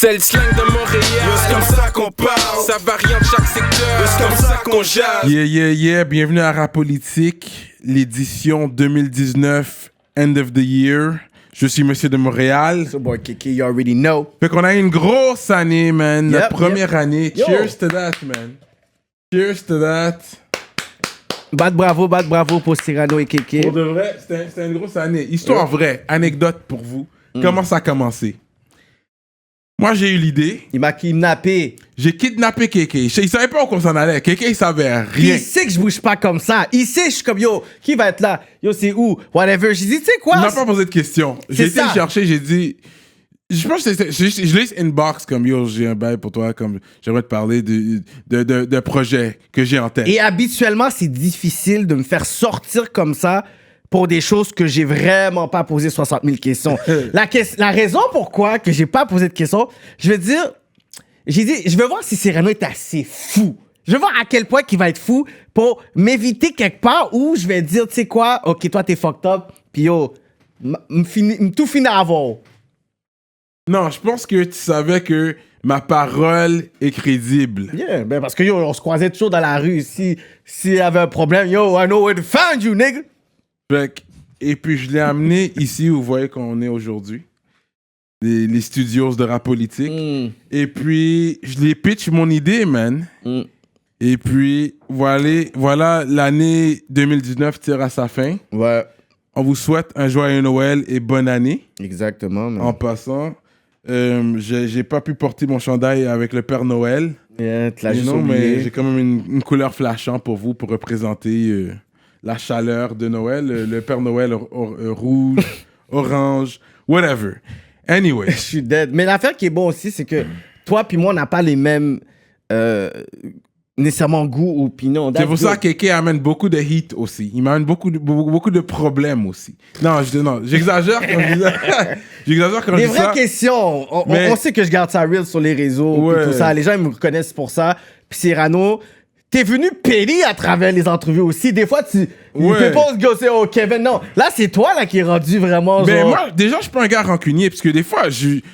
C'est le slang de Montréal. C'est comme ça qu'on parle. Ça varie en chaque secteur. C'est comme ça qu'on jase. Yeah. Bienvenue à Rap Politique, l'édition 2019, End of the Year. Je suis Monsieur de Montréal. So boy, Kiki, you already know. Fait qu'on a eu une grosse année, man. Notre Yep, première année. Yo. Cheers to that, man. Cheers to that. Bat bravo pour Cyrano et Kiki. Pour de vrai, c'était une grosse année. Histoire vraie, anecdote pour vous. Comment ça a commencé? Moi, j'ai eu l'idée. Il m'a kidnappé. J'ai kidnappé Kéké. Il savait pas où on s'en allait. Kéké, il savait rien. Il sait que je bouge pas comme ça. Il sait, je suis comme, yo, qui va être là? Yo, c'est où? Whatever. J'ai dit, tu sais quoi? Il m'a pas posé de questions. J'ai été ça. le chercher, j'ai dit... Je pense que je laisse inbox comme yo, j'ai un bail pour toi, comme j'aimerais te parler de projets que j'ai en tête. Et habituellement, c'est difficile de me faire sortir comme ça pour des choses que j'ai vraiment pas posé 60 000 questions. La raison pourquoi que j'ai pas posé de questions, j'ai dit, je veux voir si Cyrano est assez fou. Je veux voir à quel point il va être fou pour m'éviter quelque part où je vais dire, tu sais quoi, ok, toi t'es fucked up, puis yo, tout finit avant. Non, je pense que tu savais que ma parole est crédible. Yeah, ben parce que yo, on se croisait toujours dans la rue. S'il y avait un problème, yo, I know where to find you, nigga. Et puis je l'ai amené ici où vous voyez qu'on est aujourd'hui. Les studios de Rap Politique. Et puis je lui pitch mon idée, man. Et puis voilà, l'année 2019 tire à sa fin. Ouais. On vous souhaite un joyeux Noël et bonne année. Exactement, man. En passant, j'ai pas pu porter mon chandail avec le Père Noël. Yeah, tu l'as juste Non, oublié. mais j'ai quand même une couleur flashante pour vous, pour représenter la chaleur de Noël. Le Père Noël rouge, orange, whatever. Anyway. Je suis dead. Mais l'affaire qui est bon aussi, c'est que toi puis moi, on n'a pas les mêmes nécessairement goût ou opinion. C'est pour ça que Kéké amène beaucoup de hit aussi. Il m'amène beaucoup de problèmes aussi. Non, j'exagère quand je dis ça. J'exagère quand je des dis ça. vraies questions. On sait que je garde ça real sur les réseaux Ouais. et tout ça. Les gens ils me reconnaissent pour ça. Puis Cyrano, t'es venu périr à travers les entrevues aussi. Des fois, il peut pas se gosser au Kevin. Non, là, c'est toi là qui est rendu vraiment Mais genre... moi, déjà, je suis pas un gars rancunier, parce que des fois,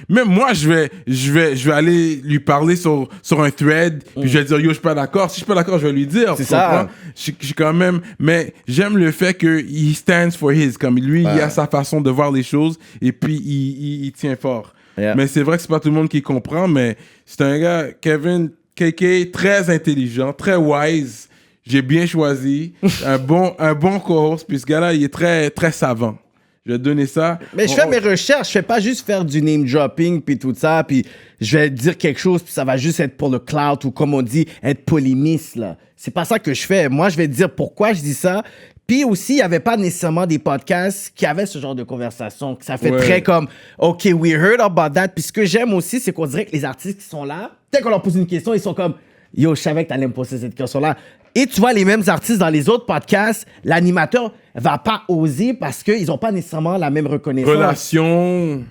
même moi, je vais aller lui parler sur un thread, puis je vais dire, yo, je suis pas d'accord. Si je suis pas d'accord, je vais lui dire. C'est tu ça. comprends? Je suis quand même, mais j'aime le fait que he stands for his, comme lui, il a sa façon de voir les choses, et puis il tient fort. Yeah. Mais c'est vrai que c'est pas tout le monde qui comprend, mais c'est un gars, Kevin, KK, très intelligent, très wise. J'ai bien choisi un bon co-host, puis ce gars-là, il est très, très savant. Je vais te donner ça. Mais je fais mes recherches, je fais pas juste faire du name dropping puis tout ça, puis je vais dire quelque chose puis ça va juste être pour le clout ou comme on dit, être polémiste là. C'est pas ça que je fais. Moi, je vais te dire pourquoi je dis ça. Puis aussi, il y avait pas nécessairement des podcasts qui avaient ce genre de conversation. Ça fait très comme, OK, we heard about that. Puis ce que j'aime aussi, c'est qu'on dirait que les artistes qui sont là, dès qu'on leur pose une question, ils sont comme, yo, je savais que t'allais me poser cette question-là. Et tu vois, les mêmes artistes dans les autres podcasts, l'animateur va pas oser parce qu'ils ont pas nécessairement la même reconnaissance. Relation.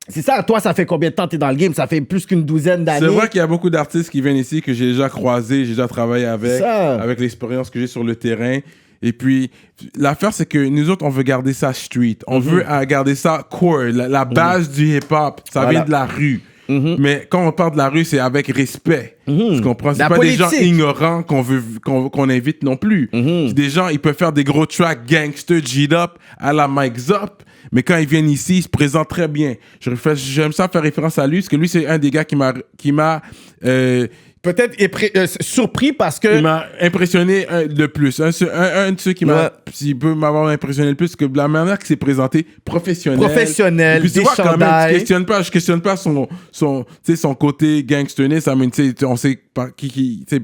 C'est ça, toi, ça fait combien de temps que t'es dans le game? Ça fait plus qu'une douzaine d'années. C'est vrai qu'il y a beaucoup d'artistes qui viennent ici que j'ai déjà croisés, j'ai déjà travaillé Ça. avec l'expérience que j'ai sur le terrain. Et puis, l'affaire, c'est que nous autres, on veut garder ça street. On veut garder ça core, la base du hip-hop. Ça vient de la rue. Mais quand on parle de la rue, c'est avec respect. Tu comprends? C'est La pas politique. des gens ignorants qu'on invite non plus. C'est des gens, ils peuvent faire des gros tracks gangster, G-Up, à la Mike Zop. Mais quand ils viennent ici, ils se présentent très bien. J'aime ça faire référence à lui, parce que lui, c'est un des gars qui m'a Peut-être surpris parce que... il m'a impressionné le plus. Un de ceux qui peut m'avoir impressionné le plus, que la manière qu'il s'est présenté, professionnel. Et puis, tu des vois, quand même, chandails. je questionne pas son côté gangsterness. On sait pas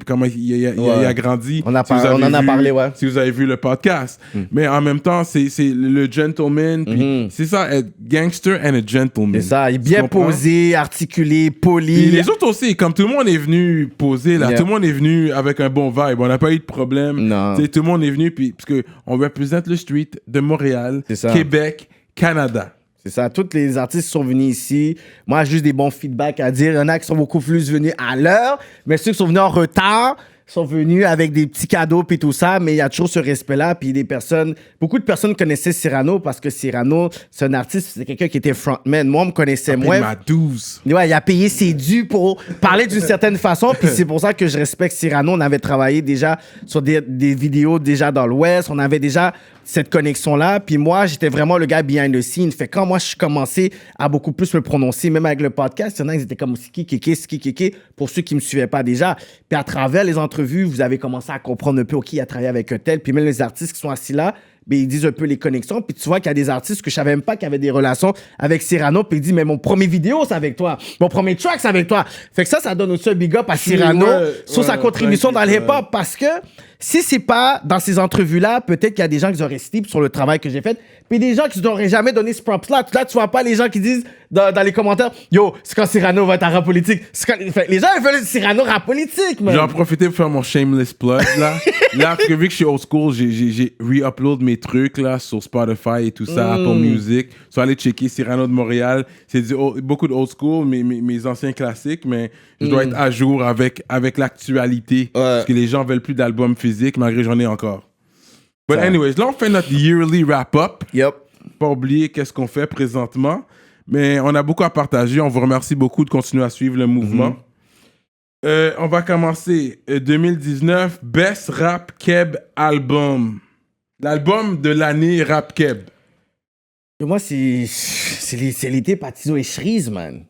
comment il a grandi. On en a parlé, ouais. Si vous avez vu le podcast. Mais en même temps, c'est le gentleman. Puis c'est ça, être gangster and a gentleman. C'est ça, il est Tu bien comprends? posé, articulé, poli. Et les autres aussi, comme tout le monde est venu poser, là, Yeah. tout le monde est venu avec un bon vibe. On n'a pas eu de problème. Non. Tu sais, tout le monde est venu, puis, parce qu'on représente le street de Montréal, C'est ça. Québec, Canada. C'est ça, tous les artistes sont venus ici. Moi, j'ai juste des bons feedbacks à dire. Il y en a qui sont beaucoup plus venus à l'heure, mais ceux qui sont venus en retard, sont venus avec des petits cadeaux puis tout ça, mais il y a toujours ce respect-là. Puis beaucoup de personnes connaissaient Cyrano parce que Cyrano, c'est un artiste, c'est quelqu'un qui était frontman. Moi, on me connaissait moins. Ma 12. Ouais, il a payé ses dus pour parler d'une certaine façon. Puis c'est pour ça que je respecte Cyrano. On avait travaillé déjà sur des vidéos déjà dans l'Ouest. On avait déjà cette connexion-là. Puis moi, j'étais vraiment le gars behind the scene. Fait quand moi, je commençais à beaucoup plus me prononcer, même avec le podcast, il y en a qui étaient comme Ski, pour ceux qui me suivaient pas déjà. Puis à travers les entrevues, vous avez commencé à comprendre un peu, OK, il a travaillé avec un tel. Puis même les artistes qui sont assis là, ben, ils disent un peu les connexions. Puis tu vois qu'il y a des artistes que je savais même pas qui avaient des relations avec Cyrano. Puis ils disent, mais mon premier vidéo, c'est avec toi. Mon premier track, c'est avec toi. Fait que ça donne aussi un big up à Cyrano sur sa contribution dans le hip-hop. Parce que si c'est pas dans ces entrevues-là, peut-être qu'il y a des gens qui auraient slip sur le travail que j'ai fait. Puis des gens qui n'auraient jamais donné ce props-là. Là, tu vois pas les gens qui disent dans les commentaires, yo, c'est quand Cyrano va être en rap politique. Les gens, ils veulent Cyrano rap politique, man. J'en profité pour faire mon shameless plug, là. Là, parce que vu que je suis old school, j'ai re-upload mes trucs, là, sur Spotify et tout ça, Apple Music. So, allez checker Cyrano de Montréal. C'est beaucoup de old school, mes anciens classiques, mais je dois être à jour avec l'actualité. Parce que les gens veulent plus d'albums physiques, malgré que j'en ai encore. But anyways, là, on fait notre yearly wrap-up. Yep. Pas oublier qu'est-ce qu'on fait présentement. Mais on a beaucoup à partager. On vous remercie beaucoup de continuer à suivre le mouvement. On va commencer 2019, Best Rap Keb Album. L'album de l'année Rap Keb. Moi, c'est l'été Patizo et Shreeze, man.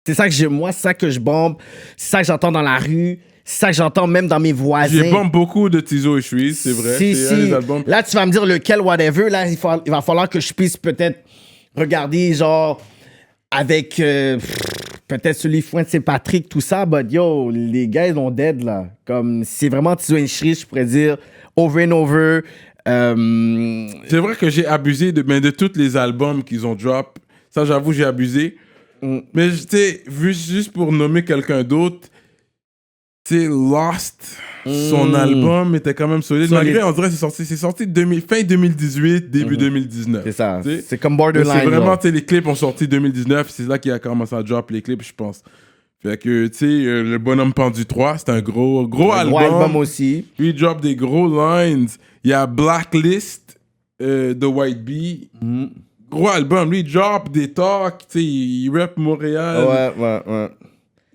C'est ça que c'est ça que je bombe. C'est ça que j'entends dans la rue. C'est ça que j'entends même dans mes voisins. J'ai bombe beaucoup de Tizo et Shreeze, c'est vrai. Si. Les albums. Là, tu vas me dire lequel, whatever. Là, il va falloir que je puisse peut-être regarder, genre, avec peut-être celui Fouin de Saint-Patrick, tout ça. But yo, les gars, ils ont dead, là. Comme, c'est vraiment Tizo et Shreeze, je pourrais dire, over and over. C'est vrai que j'ai abusé de tous les albums qu'ils ont drop. Ça, j'avoue, j'ai abusé. Mais, tu sais, juste pour nommer quelqu'un d'autre, tu sais, Lost, son album était quand même solide. Malgré, on dirait, c'est sorti fin 2018, début 2019. C'est ça. T'sais? C'est comme Borderline. C'est vraiment, tu sais, les clips ont sorti 2019. C'est là qu'il a commencé à drop les clips, je pense. Fait que, tu sais, le Bonhomme Pendu 3, c'est un gros album. Gros album aussi. Lui, il drop des gros lines. Il y a Blacklist de White Bee. Gros album. Lui, il drop des talks. Tu sais, il rap Montréal. Ouais.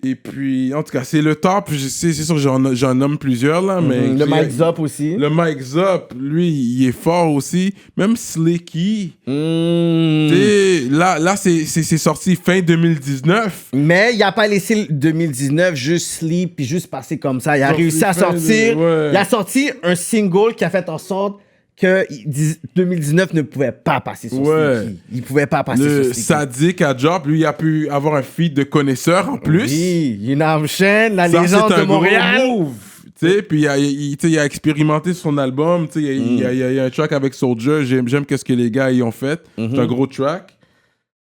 Et puis, en tout cas, c'est le top. C'est sûr que j'en nomme plusieurs, là. Mais le Mike Zop aussi. Le Mike Zop, lui, il est fort aussi. Même Slicky. Là, c'est sorti fin 2019. Mais il n'a pas laissé 2019 juste sleep puis juste passer comme ça. Il a réussi à sortir. Il a sorti un single qui a fait en sorte que 2019 ne pouvait pas passer sur Slicky. Il ne pouvait pas passer sur Slicky. Sadiq à drop, lui, il a pu avoir un feed de connaisseurs en plus. Oui, Yunam Chen, la légende de Montréal. Puis il a expérimenté son album. Il y a un track avec Soulja. J'aime qu'est-ce que les gars y ont fait. C'est un gros track.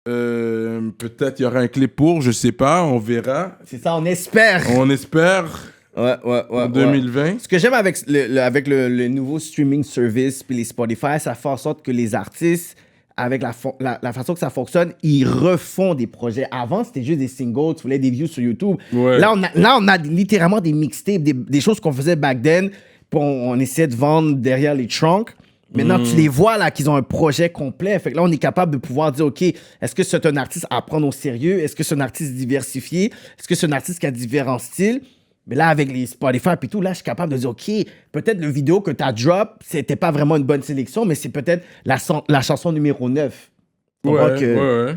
Peut-être il y aura un clip pour, je sais pas, on verra. C'est ça, on espère. On espère. Ouais. En 2020. Ce que j'aime avec le nouveau streaming service puis les Spotify, ça fait en sorte que les artistes, avec la façon que ça fonctionne, ils refont des projets. Avant, c'était juste des singles, tu voulais des views sur YouTube. Ouais. Là, on a littéralement des mixtapes, des choses qu'on faisait back then, puis on essayait de vendre derrière les trunks. Maintenant, tu les vois là, qu'ils ont un projet complet. Fait que là, on est capable de pouvoir dire, OK, est-ce que c'est un artiste à prendre au sérieux? Est-ce que c'est un artiste diversifié? Est-ce que c'est un artiste qui a différents styles? Mais là, avec les Spotify et tout, là, je suis capable de dire, OK, peut-être le vidéo que tu as drop, c'était pas vraiment une bonne sélection, mais c'est peut-être la chanson numéro 9. Ouais.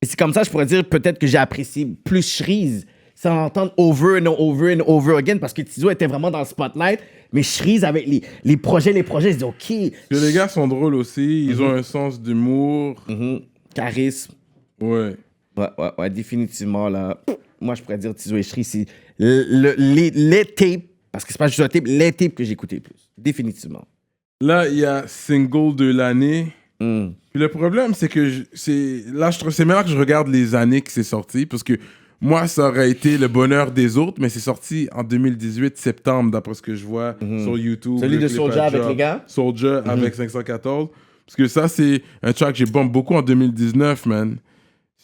Et c'est comme ça, je pourrais dire, peut-être que j'ai apprécié plus Shreeze, sans entendre over and over and over again, parce que Tizo était vraiment dans le spotlight, mais Shreeze, avec les projets, je dis, OK. Les gars sont drôles aussi, ils ont un sens d'humour. Charisme. Ouais, définitivement, là. Moi, je pourrais dire Tizo et Shreeze, c'est les tapes, parce que c'est pas juste un tape, les tapes que j'ai écouté le plus. Définitivement. Là, il y a single de l'année. Puis le problème, c'est que c'est maintenant que je regarde les années que c'est sorti, parce que moi, ça aurait été le bonheur des autres, mais c'est sorti en 2018, septembre, d'après ce que je vois sur YouTube. Celui de Soulja avec les gars? Soulja avec 514. Parce que ça, c'est un track que j'ai bombe beaucoup en 2019, man.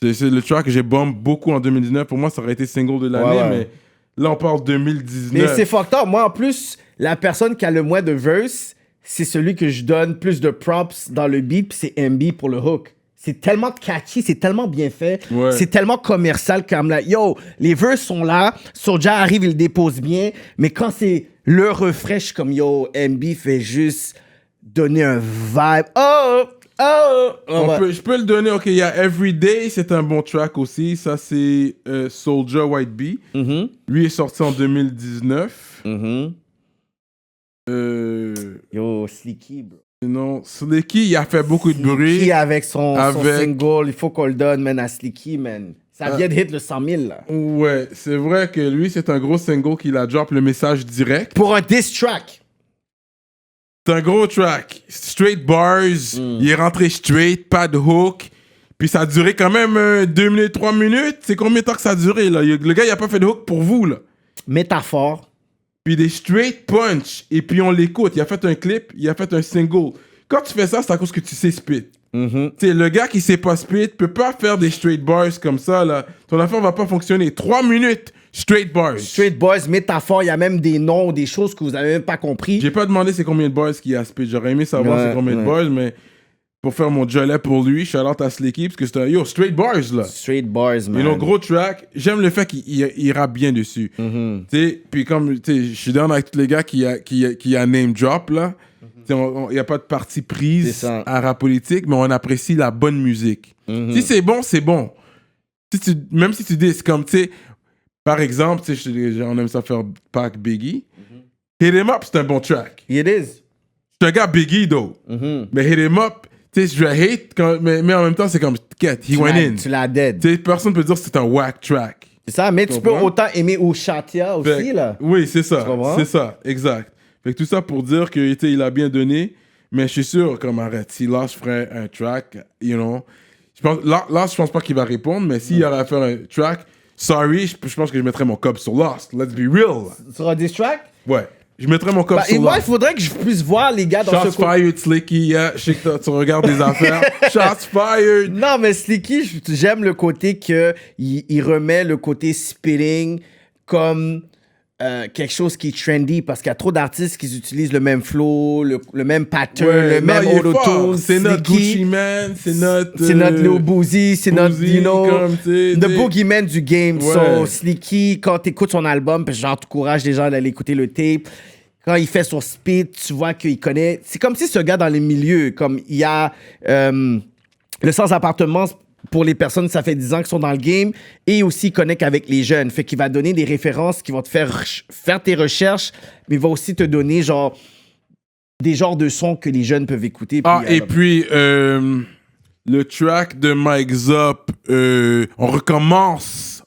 C'est le track que j'ai bombe beaucoup en 2019. Pour moi, ça aurait été single de l'année, mais Là, on parle 2019. Mais c'est fucked up. Moi, en plus, la personne qui a le moins de verse, c'est celui que je donne plus de props dans le beat, puis c'est MB pour le hook. C'est tellement catchy, c'est tellement bien fait, Ouais. c'est tellement commercial comme là. Yo, les verses sont là, Soulja arrive, il le dépose bien, mais quand c'est le refresh, je suis comme yo, MB fait juste donner un vibe. Je peux le donner. Ok, il y a Everyday, c'est un bon track aussi. Ça, c'est Soulja White Bee. Mhm. Lui est sorti en 2019. Yo, Slicky, bro. Sinon, Slicky, il a fait beaucoup de bruit. Slicky avec son Avec- single, il faut qu'on le donne, man, à Slicky, man. Ça vient de hit le 100 000, là. Ouais, c'est vrai que lui, c'est un gros single qu'il a drop le message direct. Pour un diss track. C'est un gros track. Straight bars. Il est rentré straight, pas de hook. Puis ça a duré quand même 2 minutes, 3 minutes. C'est combien de temps que ça a duré, là? Le gars, il a pas fait de hook pour vous, là. Métaphore. Puis des straight punch. Et puis on l'écoute. Il a fait un clip, il a fait un single. Quand tu fais ça, c'est à cause que tu sais spit. Tu sais, le gars qui sait pas spit peut pas faire des straight bars comme ça, là. Ton affaire va pas fonctionner. 3 minutes, straight bars. Straight boys, métaphore, il y a même des noms, des choses que vous avez même pas compris. J'ai pas demandé c'est combien de bars qu'il a spit. J'aurais aimé savoir Ouais, c'est combien de ouais. bars, mais pour faire mon jolet pour lui, shout out à Slicky, parce que c'est un yo, straight bars, là. Straight bars, man. You know, gros track. J'aime le fait qu'il rappe bien dessus. Tu sais, puis comme, tu sais, je suis down avec tous les gars qui a name drop, là. Tu sais, il n'y a pas de parti C'est prise ça. à rap politique, mais on apprécie la bonne musique. Si c'est bon, c'est bon. Même si tu dis, c'est comme, tu sais, par exemple, tu sais, on aime ça faire Pac Biggie. Hit Him Up, c'est un bon track. It is. Je suis un gars Biggie, though. Mais Hit Him Up, tu sais, je hate, mais en même temps, c'est comme, he went in. Tu l'as dead. Tu sais, personne peut dire que c'est un whack track. C'est ça, mais tu peux comprends? autant aimer Ushatia aussi, Fait- là. Oui, c'est ça. Tu comprends? C'est ça, exact. Fait que tout ça pour dire que, tu sais, il a bien donné, mais je suis sûr, comme arrête, si Lars ferait un track, you know, Lars, je pense pas qu'il va répondre, mais s'il y aurait à faire un track, sorry, je pense que je mettrais mon cob sur Lars. Let's be real. Sur un diss track? Ouais, je mettrais mon cob Bah, et sur moi, il Lars. faudrait que je puisse voir les gars dans Shots ce côté. fired, Slicky, yeah. Je sais que tu regardes des affaires. Shots fired. Non, mais Slicky, j'aime le côté que il remet le côté spitting comme quelque chose qui est trendy parce qu'il y a trop d'artistes qui utilisent le même flow, le même pattern, Ouais, le non, même il est fort. auto-tune. C'est notre Slicky, Gucci Man, c'est notre... c'est notre Lil Boozy, c'est notre, Boozy, you know, comme, tu sais, the tu sais. boogeyman du game. Ouais. So, Slicky, quand t'écoutes son album, puis genre, tu encourages les gens d'aller écouter le tape. Quand il fait son spit, tu vois qu'il connaît. C'est comme si ce gars dans les milieux, comme il y a le sans-appartement pour les personnes, ça fait 10 ans qu'ils sont dans le game, et aussi il connecte avec les jeunes. Fait qu'il va donner des références qui vont te faire tes recherches, mais il va aussi te donner genre des genres de sons que les jeunes peuvent écouter. Ah, puis, et puis, le track de Mike Zop, on recommence.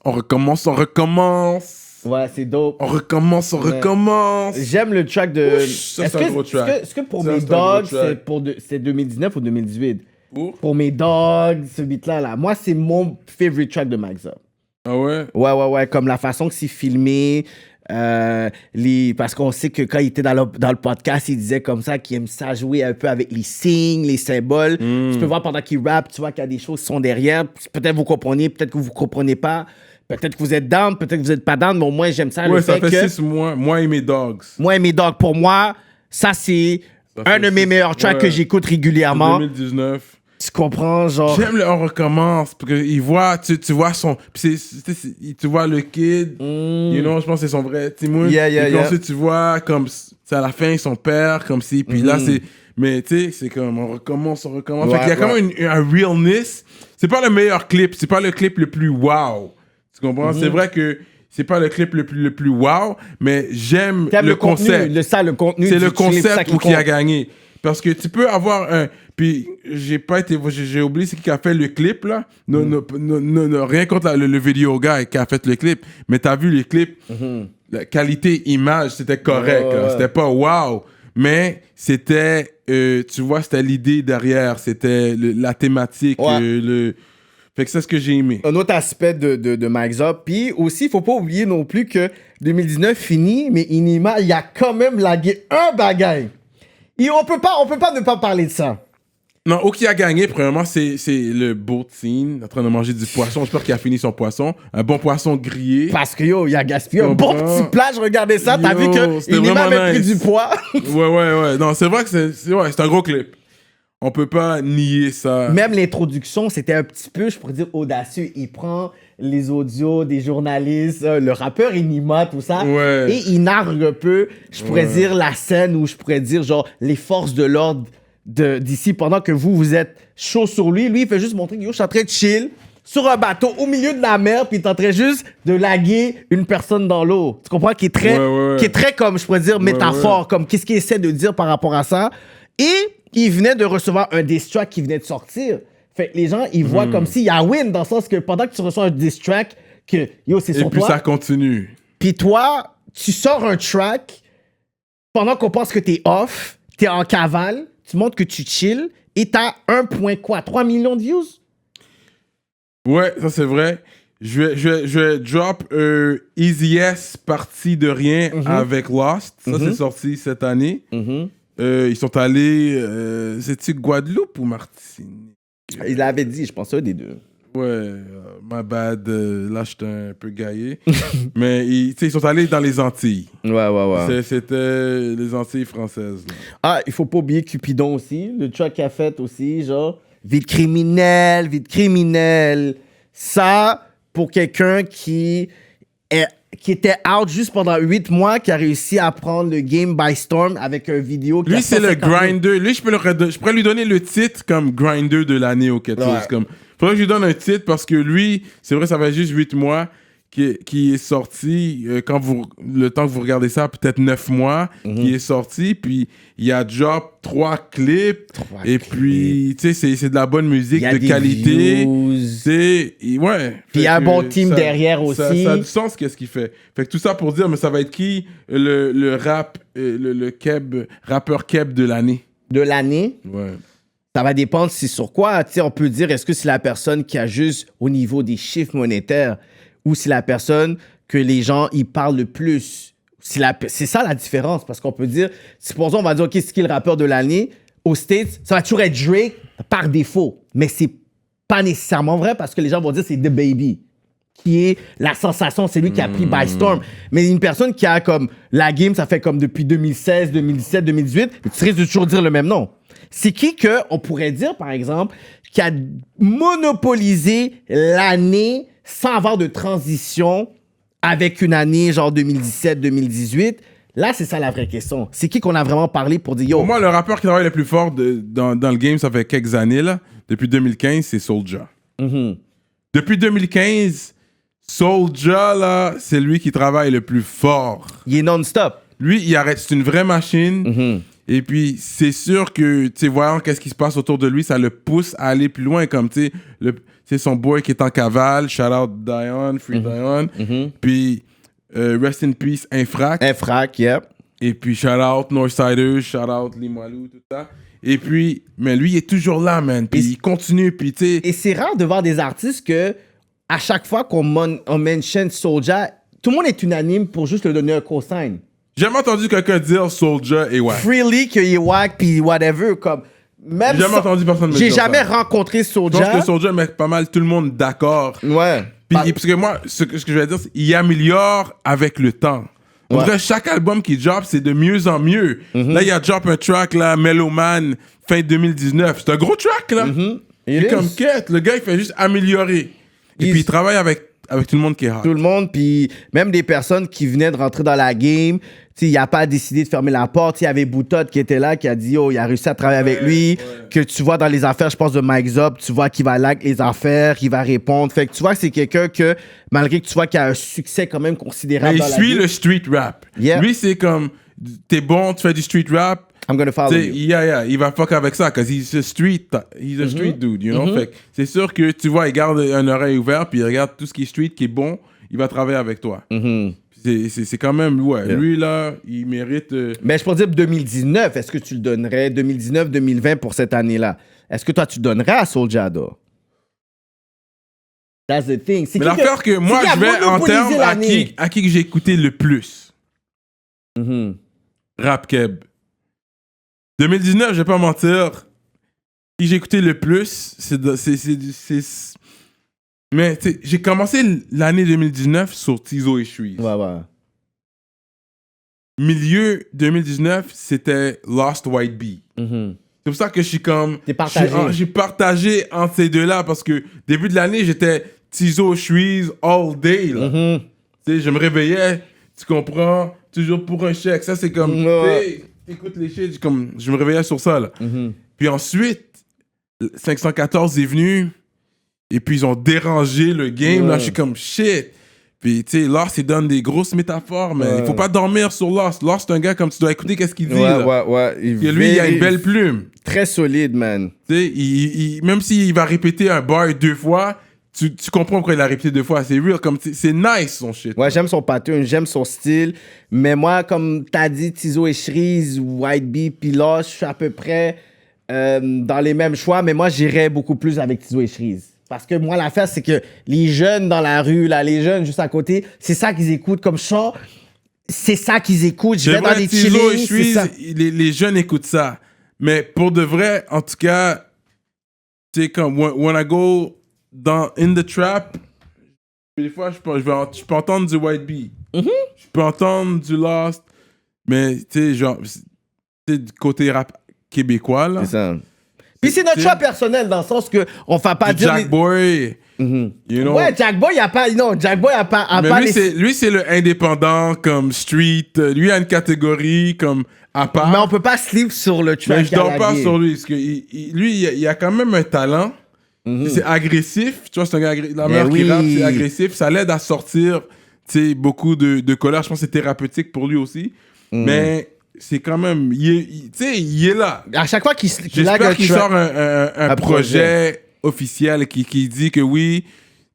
Ouais, c'est dope. On recommence. J'aime le track de. Ouch, ça, c'est un gros track. Est-ce que pour Ça, mes c'est un gros dogs, track. c'est 2019 ou 2018? Pour? Pour mes dogs, ce beat-là, là. Moi, c'est mon favorite track de Max Up. Ah ouais? Ouais. Comme la façon que c'est filmé. Parce qu'on sait que quand il était dans le podcast, il disait comme ça qu'il aime ça jouer un peu avec les signes, les symboles. Tu peux voir pendant qu'il rappe, tu vois qu'il y a des choses qui sont derrière. Peut-être vous comprenez, peut-être que vous comprenez pas. Peut-être que vous êtes down, peut-être que vous êtes pas down, mais au moins j'aime ça. Ouais, le ça fait fait que 6 mois. Moi et mes dogs. moi et mes dogs, pour moi, ça c'est Ça un fait de mes six- meilleurs tracks ouais. que j'écoute régulièrement. 2019. Tu comprends, genre. J'aime le on recommence. Parce que il voit, tu vois son. Puis tu vois le kid. You know, je pense que c'est son vrai Timoun. Yeah, et puis yeah. ensuite, tu vois comme. C'est à la fin, son père, comme si. Puis là, c'est. Mais tu sais, c'est comme on recommence. Ouais, fait qu'il y a quand même un realness. C'est pas le meilleur clip. C'est pas le clip le plus wow. Tu comprends? C'est vrai que c'est pas le clip le plus wow, mais j'aime T'aimes le contenu, concept. le contenu. C'est du le clip, ça concept qui a compte. gagné. Parce que tu peux avoir un. Puis j'ai oublié c'est qui a fait le clip là. Rien contre le vidéo guy qui a fait le clip. Mais t'as vu les clips, la qualité image c'était correct. Ouais, là. ouais. C'était pas wow. Mais c'était, tu vois, c'était l'idée derrière. C'était la thématique. Ouais. Fait que c'est ce que j'ai aimé. Un autre aspect de Mike Up. Puis aussi, il faut pas oublier non plus que 2019 finit, mais Inima, il y a quand même lagué un bagaille. Et on peut pas ne pas parler de ça. Non, qui a gagné, premièrement, c'est le boat scene, en train de manger du poisson. J'espère qu'il a fini son poisson. Un bon poisson grillé. Parce que il a gaspillé un bon petit plat. Je regardais ça, t'as vu c'était que Inima vraiment avait pris nice. du poids. Ouais. Non, c'est vrai que c'est un gros clip. On peut pas nier ça. Même l'introduction, c'était un petit peu, je pourrais dire, audacieux. Il prend les audios des journalistes, le rappeur Inima, tout ça, Ouais. et il nargue un peu, je pourrais dire, la scène où je pourrais dire, genre, les forces de l'ordre d'ici, pendant que vous êtes chaud sur lui. Lui, il fait juste montrer que yo, je suis en train de chill sur un bateau au milieu de la mer, puis il est en train juste de laguer une personne dans l'eau. Tu comprends? Qui est très comme, je pourrais dire, métaphore, comme qu'est-ce qu'il essaie de dire par rapport à ça. Et il venait de recevoir un diss track qui venait de sortir. Fait que les gens, ils voient comme s'il y a win, dans le sens que pendant que tu reçois un diss track, que yo, c'est sur toi. Et puis ça continue. Puis toi, tu sors un track pendant qu'on pense que t'es off, t'es en cavale, tu montres que tu chill, et t'as 3 millions de views. Ouais, ça c'est vrai. Je vais drop Easy S partie de rien avec Lost. Ça c'est sorti cette année. Ils sont allés, c'est-tu Guadeloupe ou Martinique? Il l'avait dit, je pense, un des deux. Ouais, my bad. Là, j'étais un peu gaillé. Mais ils sont allés dans les Antilles. Ouais. C'était les Antilles françaises. Là. Ah, il faut pas oublier Cupidon aussi. Le track qu'il a fait aussi, genre, vie de criminel. Ça, pour quelqu'un qui était out juste pendant 8 mois, qui a réussi à prendre le game by storm avec un vidéo. Lui, c'est le grinder. Lui, je pourrais lui donner le titre comme grinder de l'année ou quelque chose. Comme, faudrait que je lui donne un titre parce que lui, c'est vrai, ça fait juste 8 mois qui est sorti. Le temps que vous regardez ça, peut-être 9 mois, qui est sorti. Puis il a drop 3 clips. Puis, tu sais, c'est de la bonne musique de qualité. Ouais. Puis il y a un bon team derrière aussi. Ça a du sens, qu'est-ce qu'il fait. Fait que tout ça pour dire, mais ça va être qui le rap, le rappeur Keb de l'année? De l'année? Ouais. Ça va dépendre c'est sur quoi. Tu sais, on peut dire, est-ce que c'est la personne qui a juste au niveau des chiffres monétaires ou c'est la personne que les gens, ils parlent le plus? C'est ça la différence, parce qu'on peut dire, supposons, on va dire, OK, c'est qui le rappeur de l'année? Aux States, ça va toujours être Drake par défaut. Mais c'est pas nécessairement vrai, parce que les gens vont dire c'est The Baby, qui est la sensation, c'est lui qui a pris by storm. Mais une personne qui a comme la game, ça fait comme depuis 2016, 2017, 2018, tu risques de toujours dire le même nom. C'est qui que on pourrait dire, par exemple, qui a monopolisé l'année sans avoir de transition avec une année genre 2017-2018? Là, c'est ça la vraie question. C'est qui qu'on a vraiment parlé pour dire yo? Pour moi, le rappeur qui travaille le plus fort dans le game, ça fait quelques années, là. Depuis 2015, c'est Soulja. Depuis 2015, Soulja, là, c'est lui qui travaille le plus fort. Il est non-stop. Lui, il arrête. C'est une vraie machine. Et puis, c'est sûr que, tu sais, voyant qu'est-ce qui se passe autour de lui, ça le pousse à aller plus loin. Comme, tu sais, c'est son boy qui est en cavale. Shout out Dion, Free Dion. Puis, Rest in Peace, Infrac. Yep. Et puis, shout out Northsiders, shout out Limoilou, tout ça. Et puis, mais lui, il est toujours là, man. Puis, il continue. Puis, tu sais. Et c'est rare de voir des artistes que, à chaque fois qu'on mentionne Soulja, tout le monde est unanime pour juste le donner un cosign. J'ai jamais entendu quelqu'un dire Soulja et wack. Freely qu'il est wack puis whatever, comme même J'ai jamais entendu personne me dire j'ai jamais ça. rencontré Je pense Soulja. que Soulja met pas mal tout le monde d'accord. Ouais. Puis, parce que moi, ce que je vais dire, c'est qu'il améliore avec le temps. En vrai, chaque album qu'il drop, c'est de mieux en mieux. Là, il a drop un track, là, Mellow Man, fin 2019. C'est un gros track, là. C'est comme quête. Le gars, il fait juste améliorer. Et puis, il travaille avec tout le monde qui est hot. Tout le monde, puis même des personnes qui venaient de rentrer dans la game. Tu sais, il n'a pas décidé de fermer la porte. Il y avait Boutot qui était là, qui a dit, oh, il a réussi à travailler avec lui. Que tu vois dans les affaires, je pense, de Mike Zop, tu vois qu'il va like les affaires, qu'il va répondre. Fait que tu vois que c'est quelqu'un que, malgré que tu vois qu'il a un succès quand même considérable. Mais il suit le street rap. Yeah. Lui, c'est comme, t'es bon, tu fais du street rap. I'm gonna follow you. Il va fuck avec ça, parce qu'il est street dude, you know? Fait que c'est sûr que, tu vois, il garde un oreille ouverte, puis il regarde tout ce qui est street, qui est bon, il va travailler avec toi. C'est quand même, lui, là, il mérite... Mais je peux dire 2019, est-ce que tu le donnerais, 2019-2020 pour cette année-là? Est-ce que toi, tu donnerais à Soulja? That's the thing. Mais l'affaire que moi, je vais en termes à qui que j'ai écouté le plus. Rap Keb. 2019, je vais pas mentir, qui j'ai écouté le plus, mais tu sais, j'ai commencé l'année 2019 sur Tizo et Shreeze. Ouais. Milieu 2019, c'était Lost White Bee. Mhm. C'est pour ça que je suis comme... T'es partagé. J'ai partagé entre ces deux-là parce que début de l'année, j'étais Tizo, Shreeze all day. Là. Mhm. Tu sais, je me réveillais, tu comprends, toujours pour un chèque. Ça, c'est comme... Ouais. Écoute les shit, comme, je me réveillais sur ça. Là. Mhm. Puis ensuite, 514 est venu et puis ils ont dérangé le game. Là, je suis comme shit. Puis, tu sais, Lost, il donne des grosses métaphores, mais il faut pas dormir sur Lost. Lost, c'est un gars comme tu dois écouter qu'est-ce qu'il dit. Là. Ouais. Et lui, il a une belle plume. Très solide, man. Tu sais, même s'il va répéter un bar 2 fois, tu comprends pourquoi il a répété 2 fois. C'est real, comme c'est nice son shit. Ouais, j'aime son pattern, j'aime son style. Mais moi, comme t'as dit, Tizo et Shreeze, White Bee, puis Lost, je suis à peu près dans les mêmes choix, mais moi, j'irais beaucoup plus avec Tizo et Shreeze. Parce que moi, l'affaire, c'est que les jeunes dans la rue, là, les jeunes juste à côté, c'est ça qu'ils écoutent comme chant. C'est ça qu'ils écoutent. Je vais dans des Tizo et chillings, c'est Shreeze, ça. les jeunes écoutent ça. Mais pour de vrai, en tout cas, tu sais, comme when I go in the trap, des fois, je peux entendre du White Bee. Je peux entendre du Lost. Mais, tu sais, genre, c'est du côté rap québécois, là. C'est ça. Puis c'est notre choix personnel dans le sens que on va pas dire Jack Boy, you know. Ouais, Jack Boy, il a pas Mais lui, c'est le indépendant comme street. Lui a une catégorie comme à part. Mais on peut pas sleep sur le track. Mais je dors pas sur lui parce que lui, il a quand même un talent. C'est agressif. Tu vois, c'est un gars la meilleure qui rappe, c'est agressif. Ça l'aide à sortir, tu sais, beaucoup de colère. Je pense que c'est thérapeutique pour lui aussi. Mais c'est quand même, tu sais, il est là. À chaque fois qu'il J'espère qu'il sort un projet officiel qui dit que oui,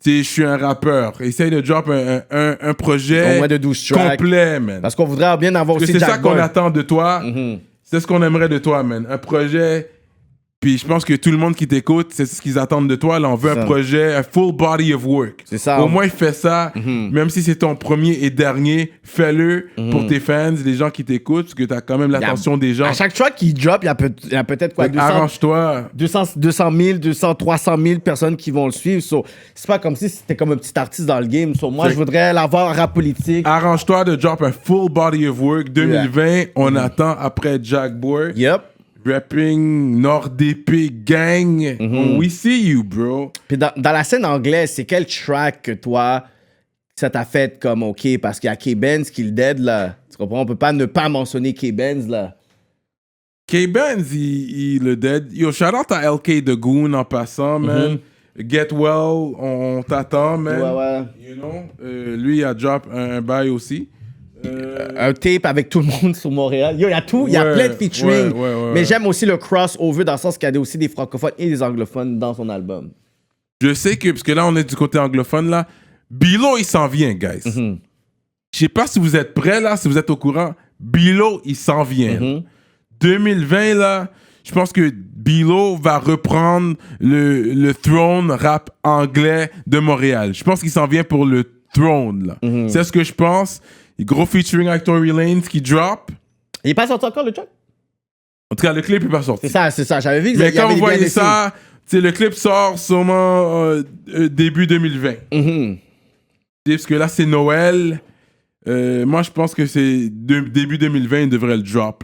tu sais, je suis un rappeur. Essaye de drop un projet au moins de 12 tracks. Complet, man. Parce qu'on voudrait bien avoir Parce aussi que c'est Jack ça qu'on Boy. attend de toi. C'est ce qu'on aimerait de toi, man. Un projet. Puis je pense que tout le monde qui t'écoute, c'est ce qu'ils attendent de toi. Là, on veut un projet, un full body of work. C'est ça. Au moins, fais ça. Même si c'est ton premier et dernier, fais-le pour tes fans, les gens qui t'écoutent, parce que tu as quand même l'attention des gens. À chaque track qu'il drop, il y a peut-être quoi, 200, arrange-toi. 200 000, 300 000 personnes qui vont le suivre. So, c'est pas comme si c'était comme un petit artiste dans le game. So, moi, je voudrais l'avoir en rap politique. Arrange-toi de drop un full body of work. 2020, on attend après Jack Boy. Yep. Rapping, Nord-DP, gang. We see you, bro. Puis dans la scène anglaise, c'est quel track que toi, ça t'a fait comme OK? Parce qu'il y a K-Benz qui le dead, là. Tu comprends? On peut pas ne pas mentionner K-Benz, là. K-Benz, il le dead. Yo, shout out à LK The Goon en passant, man. Get Well, on t'attend, man. Ouais. You know? Lui, il a drop un bail aussi. Un tape avec tout le monde sur Montréal. Yo, il y a tout, il y a plein de featuring. Mais j'aime aussi le crossover dans le sens qu'il y a aussi des francophones et des anglophones dans son album. Je sais que, parce que là, on est du côté anglophone, là. Bilo, il s'en vient, guys. Je sais pas si vous êtes prêts, là, si vous êtes au courant. Bilo, il s'en vient. 2020, là, je pense que Bilo va reprendre le throne rap anglais de Montréal. Je pense qu'il s'en vient pour le throne, là. C'est ce que je pense. Gros featuring avec Tory Lanez qui drop. Il est pas sorti encore, le track? En tout cas, le clip est pas sorti. C'est ça. J'avais vu que mais quand vous voyez ça, le clip sort sûrement début 2020. Parce que là, c'est Noël. Moi, je pense que c'est début 2020, il devrait le drop.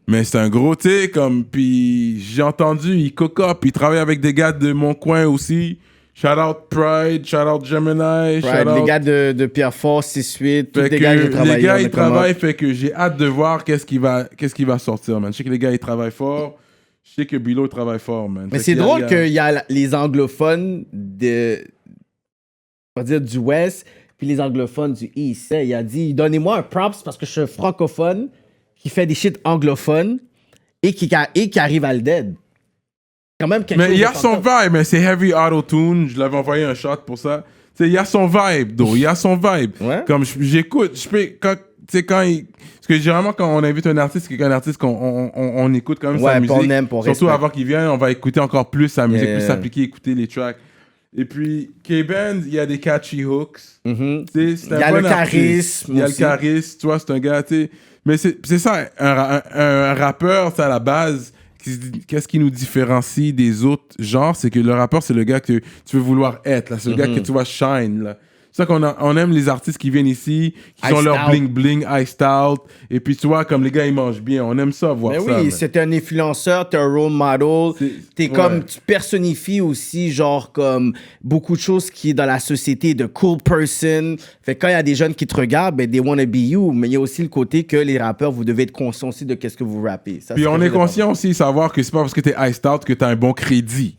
Mais c'est un gros, tu sais, comme... Puis j'ai entendu, il cocope, il travaille avec des gars de mon coin aussi. Shout out Pride, shout out Gemini, shout out... Les gars de Pierrefonds, 6-8, tous les gars qui travaillent. Les gars, ils travaillent, fait que j'ai hâte de voir qu'est-ce qui va sortir, man. Je sais que les gars, ils travaillent fort. Je sais que Bilo travaille fort, man. Mais c'est drôle qu'il y a les anglophones on va dire du West, puis les anglophones du East. Il a dit, donnez-moi un props parce que je suis francophone qui fait des shit anglophones et qui arrive à le dead. Quand même quelque chose. Mais il y a son vibe, mais c'est heavy auto-tune. Je l'avais envoyé un shot pour ça. Il y a son vibe, though. Il y a son vibe. Ouais. Comme j'écoute, parce que généralement, quand on invite un artiste, c'est qu'un artiste qu'on écoute quand même sa musique. On aime, pour surtout respect. avant qu'il vienne, on va écouter encore plus sa musique, plus s'appliquer, écouter les tracks. Et puis, K-Benz, il y a des catchy hooks. Il y a le charisme. Il y a le charisme, tu vois, c'est un gars, tu sais. Mais c'est ça, un rappeur, c'est à la base qu'est-ce qui nous différencie des autres genres, c'est que le rappeur, c'est le gars que tu veux vouloir être, là. C'est le gars que tu vois shine, là. C'est ça on aime les artistes qui viennent ici, qui ont leur bling-bling, iced out. Et puis, tu vois, comme les gars, ils mangent bien. On aime ça, voir mais ça. Oui, mais c'est un influenceur, t'es un role model. Comme, tu personnifies aussi, genre, comme beaucoup de choses qui est dans la société de cool person. Fait que quand il y a des jeunes qui te regardent, ben, they wanna be you. Mais il y a aussi le côté que les rappeurs, vous devez être conscients aussi de qu'est-ce que vous rappez. Ça, puis on est conscient aussi de savoir que c'est pas parce que t'es iced out que t'as un bon crédit.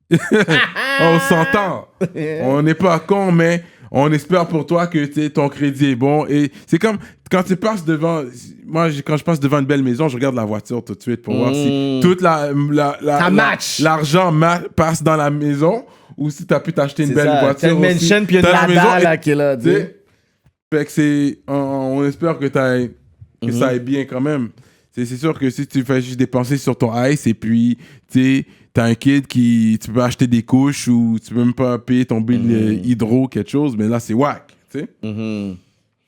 On s'entend. On n'est pas con, mais on espère pour toi que ton crédit est bon. Et c'est comme quand tu passes devant. Moi, quand je passe devant une belle maison, je regarde la voiture tout de suite pour voir si toute l'argent passe dans la maison ou si tu as pu t'acheter une belle voiture. C'est une mansion puis une Lada là qui est là. Fait que c'est. On espère que ça aille bien quand même. C'est sûr que si tu fais juste dépenser sur ton ice et puis t'as un kid qui tu peux acheter des couches ou tu peux même pas payer ton bill hydro quelque chose, mais là c'est whack, tu sais.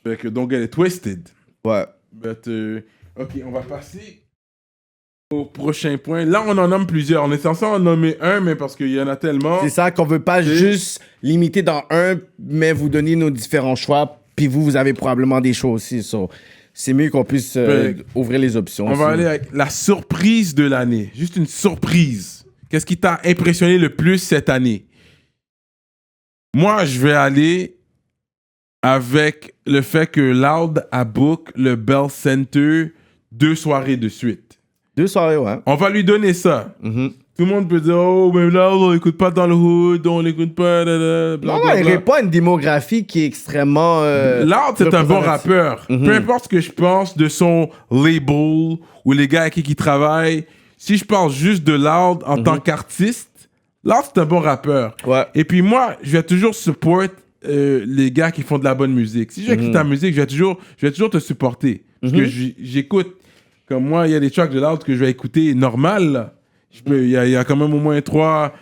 Fait que don't get it twisted. Ouais. But, ok, on va passer au prochain point. Là on en nomme plusieurs. On est censé en nommer un, mais parce qu'il y en a tellement. C'est ça qu'on veut pas juste limiter dans un, mais vous donner nos différents choix. Puis vous avez probablement des choix aussi. So, c'est mieux qu'on puisse ouvrir les options. On va aller avec la surprise de l'année. Juste une surprise. Qu'est-ce qui t'a impressionné le plus cette année? Moi, je vais aller avec le fait que Loud a book le Bell Center 2 soirées de suite. 2 soirées, ouais. On va lui donner ça. Tout le monde peut dire, oh, mais Loud, on l'écoute pas dans le hood, on l'écoute pas, Non, il n'y a pas une démographie qui est extrêmement... Loud, c'est un bon rappeur. Peu importe ce que je pense de son label ou les gars avec qui il travaille, si je parle juste de Loud en tant qu'artiste, Loud, c'est un bon rappeur. Ouais. Et puis moi, je vais toujours support les gars qui font de la bonne musique. Si j'écoute ta musique, je vais toujours te supporter. Parce que j'écoute, comme moi, il y a des tracks de Loud que je vais écouter normal, là. Il y a quand même au moins 3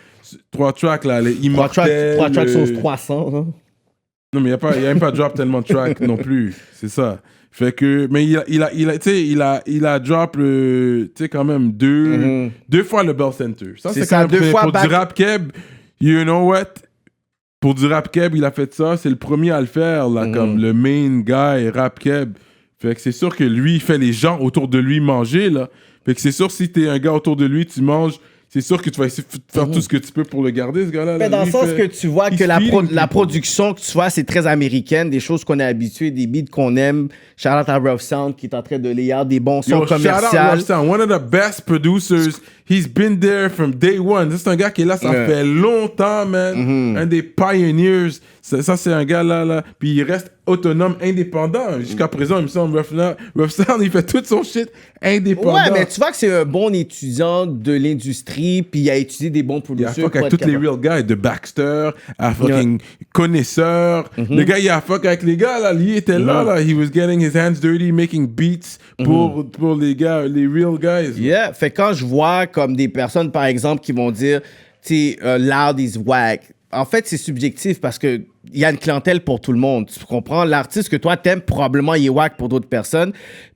tracks, là. Les Immortels. 3 tracks sur 300. Hein? Non, mais il n'y a même pas drop tellement de tracks non plus. C'est ça. Fait que, mais il a drop quand même deux fois le Bell Center. Ça, c'est quand même 2 fois pour du rap keb. You know what? Pour du rap keb, il a fait ça. C'est le premier à le faire, là, comme le main guy rap keb. Fait que c'est sûr que lui, il fait les gens autour de lui manger, là. Fait que c'est sûr, si t'es un gars autour de lui, tu manges, c'est sûr que tu vas essayer de faire tout ce que tu peux pour le garder, ce gars-là. Mais dans le sens que tu vois que la production que tu vois, c'est très américaine, des choses qu'on est habitué, des beats qu'on aime. Shout out à Rough Sound qui est en train de lire des bons sons commerciaux. Shout out Rough Sound, one of the best producers. He's been there from day one. C'est un gars qui est là, ça fait longtemps, man. Un des pioneers. Ça, c'est un gars là. Puis il reste autonome, indépendant. Jusqu'à présent, il me semble, Rough Sound, il fait tout son shit indépendant. Ouais, mais tu vois que c'est un bon étudiant de l'industrie, puis il a étudié des bons producteurs. Il a fuck avec tous les real guys, de Baxter, à fucking Connaisseur. Le gars, il a fuck avec les gars, là. Lui, était là. He was getting his hands dirty, making beats pour les gars, les real guys. Yeah, fait quand je vois comme des personnes, par exemple, qui vont dire, tu sais, Loud is whack. En fait, c'est subjectif parce que il y a une clientèle pour tout le monde. Tu comprends? L'artiste que toi t'aimes, probablement, il est whack pour d'autres personnes.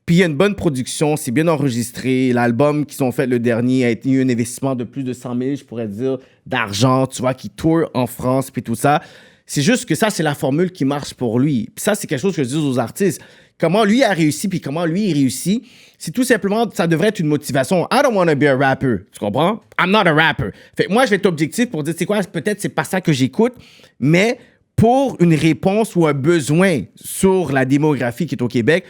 Puis il y a une bonne production, c'est bien enregistré. L'album qu'ils ont fait le dernier a eu un investissement de plus de 100 000, je pourrais dire, d'argent, tu vois, qui tourne en France, puis tout ça. C'est juste que ça, c'est la formule qui marche pour lui. Puis ça, c'est quelque chose que je dis aux artistes. Comment lui a réussi, puis comment lui il réussit, c'est tout simplement, ça devrait être une motivation. I don't want to be a rapper. Tu comprends? I'm not a rapper. Fait que moi, je vais être objectif pour dire, tu sais quoi, peut-être c'est pas ça que j'écoute, mais pour une réponse ou un besoin sur la démographie qui est au Québec,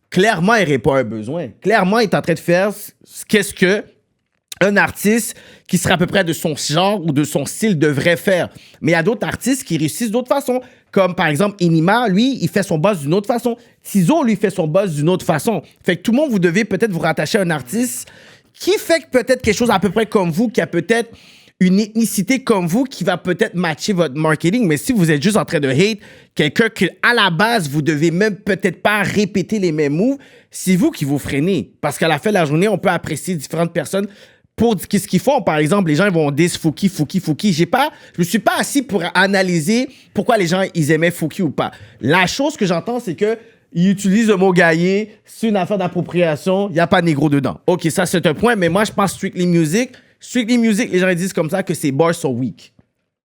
clairement, il répond à un besoin. Clairement, il est en train de faire qu'est-ce que un artiste qui serait à peu près de son genre ou de son style devrait faire. Mais il y a d'autres artistes qui réussissent d'autres façons. Comme par exemple, Inima, lui, il fait son buzz d'une autre façon. Tizo, lui, fait son buzz d'une autre façon. Fait que tout le monde, vous devez peut-être vous rattacher à un artiste qui fait peut-être quelque chose à peu près comme vous, qui a peut-être une ethnicité comme vous, qui va peut-être matcher votre marketing. Mais si vous êtes juste en train de hate quelqu'un qu'à la base, vous devez même peut-être pas répéter les mêmes moves, c'est vous qui vous freinez. Parce qu'à la fin de la journée, on peut apprécier différentes personnes pour ce qu'ils font. Par exemple, les gens ils vont dire Fouki. Je me suis pas assis pour analyser pourquoi les gens ils aimaient Fouki ou pas. La chose que j'entends, c'est que il utilise le mot gaillé, c'est une affaire d'appropriation, il n'y a pas de négro dedans. OK, ça, c'est un point, mais moi, je pense Strictly Music, les gens ils disent comme ça que ses bars sont weak.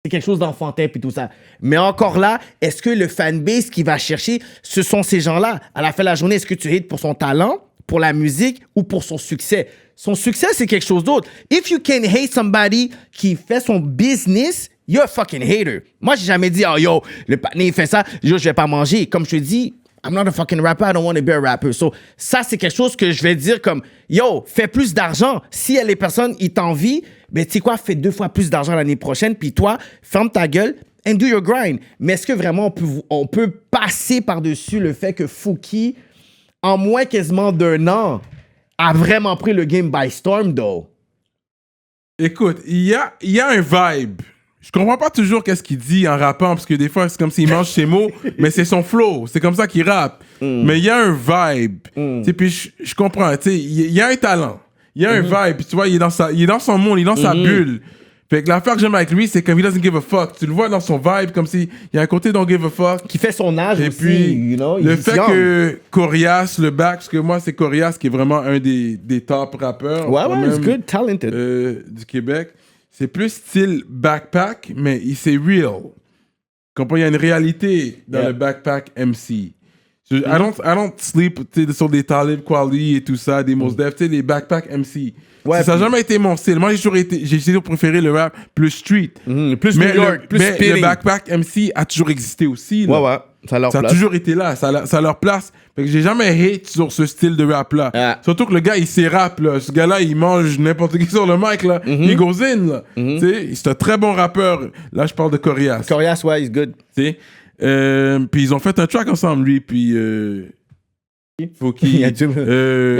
C'est quelque chose d'enfantin puis tout ça. Mais encore là, est-ce que le fanbase qui va chercher, ce sont ces gens-là? À la fin de la journée, est-ce que tu hates pour son talent, pour la musique ou pour son succès? Son succès, c'est quelque chose d'autre. If you can hate somebody qui fait son business, you're a fucking hater. Moi, j'ai jamais dit, oh yo, le partner, il fait ça, yo, je vais pas manger. Comme je te dis, I'm not a fucking rapper, I don't want to be a rapper. So, ça, c'est quelque chose que je vais dire comme, yo, fais plus d'argent. Si les personnes, ils t'envient, ben, tu sais quoi, fais 2 fois plus d'argent l'année prochaine, puis toi, ferme ta gueule and do your grind. Mais est-ce que vraiment on peut passer par-dessus le fait que Fouki, en moins quasiment d'1 an, a vraiment pris le game by storm, though? Écoute, il y a un vibe. Je comprends pas toujours qu'est-ce qu'il dit en rappant, parce que des fois, c'est comme s'il mange ses mots, mais c'est son flow. C'est comme ça qu'il rappe. Mais il y a un vibe. Tu sais, puis je comprends. Tu sais, il y a un talent. Il y a un vibe. Puis tu vois, il est dans son monde, il est dans sa bulle. Fait que l'affaire que j'aime avec lui, c'est comme he doesn't give a fuck. Tu le vois dans son vibe, comme si il y a un côté don't give a fuck. Qui fait son âge et aussi, puis, you know? Le fait que Corias, le back, parce que moi, c'est Corias qui est vraiment un des top rappeurs. Ouais, it's good, talented. Du Québec. C'est plus style backpack, mais c'est real. Comprends? Il y a une réalité dans le backpack MC. I don't sleep sur des Talib Kweli et tout ça, des Mos Def, tu sais, des backpack MC. Ouais, ça n'a jamais été mon style. Moi, j'ai toujours préféré le rap plus street. Plus New York, plus mais spinning. le backpack MC a toujours existé aussi. Là. Ouais. Ça a toujours été là. Ça a leur place. Fait que j'ai jamais hate sur ce style de rap-là. Ah. Surtout que le gars, il sait rap, là. Ce gars-là, il mange n'importe qui sur le mic, là. Il goes in, là. Tu sais, c'est un très bon rappeur. Là, je parle de Corias. Corias, ouais, he's good. Tu sais. Puis ils ont fait un track ensemble, lui, puis... Fouki. Mais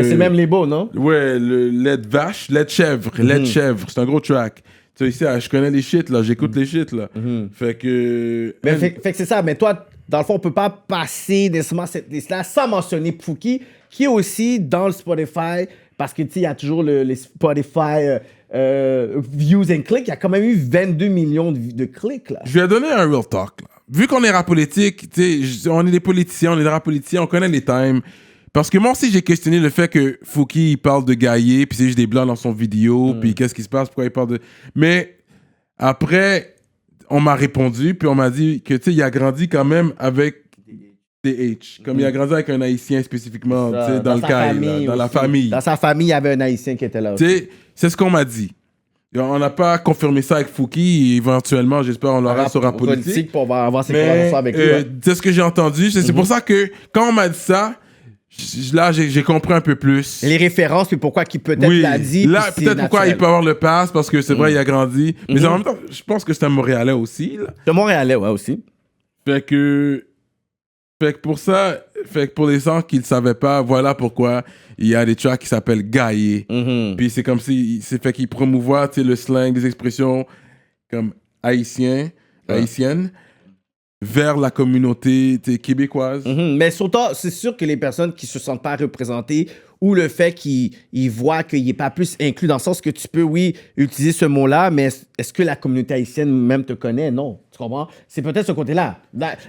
c'est même les beaux, non? Ouais, le lait de chèvre. C'est un gros track. Tu sais, je connais les shit, là. J'écoute les shit, là. Fait que... Mais fait que c'est ça. Mais toi, dans le fond, on peut pas passer nécessairement cette liste-là sans mentionner Fouki, qui est aussi dans le Spotify, parce que, tu sais, il y a toujours les Spotify views and click. Il y a quand même eu 22 millions de clics, là. Je vais donner un real talk, là. Vu qu'on est rap politique, tu sais, on est des politiciens, on est des rap politiciens, on connaît les times. Parce que moi aussi, j'ai questionné le fait que Fouki, il parle de gaillé, puis c'est juste des blancs dans son vidéo, puis qu'est-ce qui se passe, pourquoi il parle de... Mais après, on m'a répondu, puis on m'a dit que, tu sais, il a grandi quand même avec TH. Comme il a grandi avec un Haïtien spécifiquement, tu sais, dans le cas, dans la famille. Dans sa famille, il y avait un Haïtien qui était là aussi. Tu sais, c'est ce qu'on m'a dit. On n'a pas confirmé ça avec Fouki, et éventuellement, j'espère, on l'aura sur Rap Politique. Pour avoir ses conversations avec lui. C'est ce que j'ai entendu. C'est pour ça que, quand on m'a dit ça, là, j'ai compris un peu plus. Les références, puis pourquoi qu'il peut-être l'a dit. Là, peut-être pourquoi il peut avoir le pass, parce que c'est vrai, il a grandi. Mais en même temps, je pense que c'est un Montréalais aussi. C'est un Montréalais, ouais, aussi. Fait que pour ça, pour les gens qui ne le savaient pas, voilà pourquoi il y a des tracks qui s'appellent Gaillé. Puis c'est comme si, c'est fait qu'il promouvoit le slang, des expressions comme haïtiennes vers la communauté québécoise. Mais surtout, c'est sûr que les personnes qui se sentent pas représentées ou le fait qu'ils voient qu'il n'est pas plus inclus dans le sens que tu peux, oui, utiliser ce mot-là, mais est-ce que la communauté haïtienne même te connaît? Non. Tu comprends? C'est peut-être ce côté-là.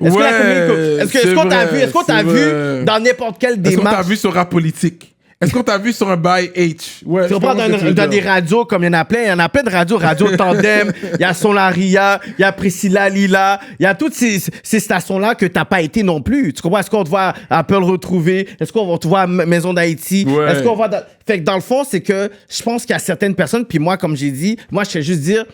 Est-ce qu'on t'a vu dans n'importe quelle démarche? Est-ce qu'on t'a vu sur Rap Politique? Est-ce qu'on t'a vu sur un By H? Ouais, tu comprends, dans des radios, comme il y en a plein de radios, Radio Tandem, il y a Solaria, il y a Priscilla Lila, il y a toutes ces stations-là que t'as pas été non plus. Tu comprends? Est-ce qu'on te voit à Pearl Retrouver? Est-ce qu'on va te voir à Maison d'Haïti? Ouais. Est-ce qu'on va... Fait que dans le fond, c'est que je pense qu'il y a certaines personnes, puis moi, comme j'ai dit, moi, je sais juste dire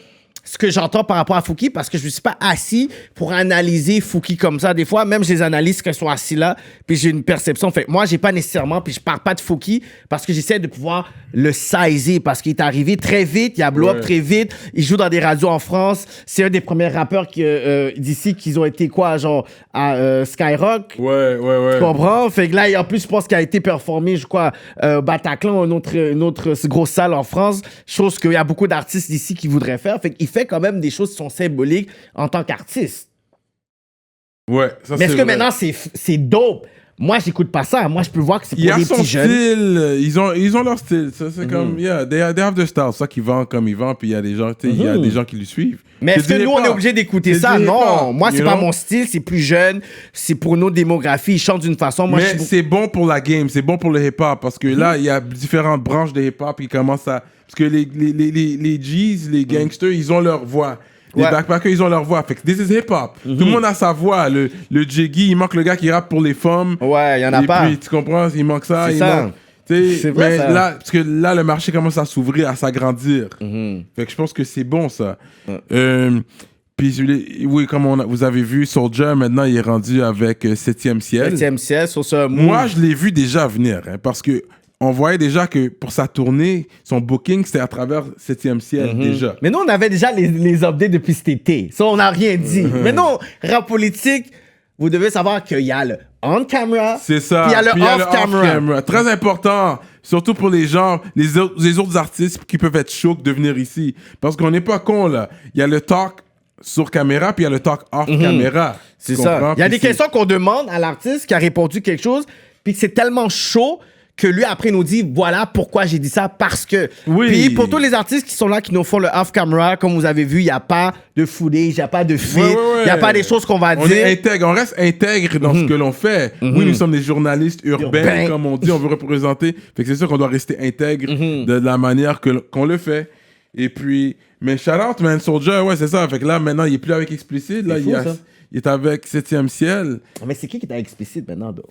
ce que j'entends par rapport à Fouki, parce que je ne suis pas assis pour analyser Fouki comme ça. Des fois, même je les analyse quand ils sont assis là, puis j'ai une perception. Fait que moi, j'ai pas nécessairement, puis je parle pas de Fouki, parce que j'essaie de pouvoir le sizer, parce qu'il est arrivé très vite, il a blow up très vite, il joue dans des radios en France, c'est un des premiers rappeurs d'ici qui ont été quoi, genre à Skyrock. Ouais. Tu comprends? Fait que là, en plus, je pense qu'il a été performé, je crois, Bataclan, une autre grosse salle en France, chose qu'il y a beaucoup d'artistes d'ici qui voudraient faire. Fait qu'il fait quand même des choses qui sont symboliques en tant qu'artiste. Ouais, ça mais est-ce que vrai. maintenant c'est dope? Moi, j'écoute pas ça. Moi, je peux voir que c'est Il y pour a les son petits jeunes. style, ils ont leur style. Ça, c'est comme, yeah, they have their style. C'est ça qu'ils vendent comme ils vendent, puis il y a des gens, tu sais, il y a des gens qui le suivent. Mais est-ce que nous, on est obligé d'écouter ça? Non. Moi, c'est pas mon style, c'est plus jeune. C'est pour nos démographies. Ils chantent d'une façon. Moi, Mais c'est bon pour la game, c'est bon pour le hip-hop, parce que là, il y a différentes branches de hip-hop qui commencent à... Parce que les G's, les gangsters, ils ont leur voix. Les backpackers, ils ont leur voix. Fait que this is hip-hop. Tout le monde a sa voix. Le Jiggy, il manque le gars qui rappe pour les femmes. Ouais, il y en a et pas. Puis, tu comprends, il manque ça. C'est ça. Manque, c'est vrai, mais ça. là, parce que là, le marché commence à s'ouvrir, à s'agrandir. Fait que je pense que c'est bon, ça. Puis, oui, comme vous avez vu, Soulja, maintenant, il est rendu avec 7e ciel. 7e ciel, sur ce Moi, je l'ai vu déjà venir, hein, parce que on voyait déjà que pour sa tournée, son booking, c'était à travers 7e ciel, déjà. Mais nous, on avait déjà les updates depuis cet été. Ça, on n'a rien dit. Mais non, rap politique, vous devez savoir qu'il y a le on-camera, C'est ça. puis il y a le Puis off-camera. Très important, surtout pour les gens, les autres artistes qui peuvent être chauds de venir ici. Parce qu'on n'est pas con, là. Il y a le talk sur caméra, puis il y a le talk off caméra. C'est Tu ça. comprends? Il y a Puis des questions qu'on demande à l'artiste qui a répondu quelque chose, puis que c'est tellement chaud que lui, après, nous dit, voilà pourquoi j'ai dit ça, parce que... Oui. Puis pour tous les artistes qui sont là, qui nous font le off-camera, comme vous avez vu, il n'y a pas de footage, il n'y a pas de feed, il n'y a pas des choses qu'on va On dire. est intègre, on reste intègre dans ce que l'on fait. Oui, nous sommes des journalistes urbains, comme on dit, on veut représenter. Fait que c'est sûr qu'on doit rester intègre de la manière qu'on le fait. Et puis, mais shout out, man, Soulja, ouais, c'est ça. Fait que là, maintenant, il est plus avec Explicit. Là, fou, ça. il est avec 7e ciel. Mais c'est qui est explicite maintenant, donc?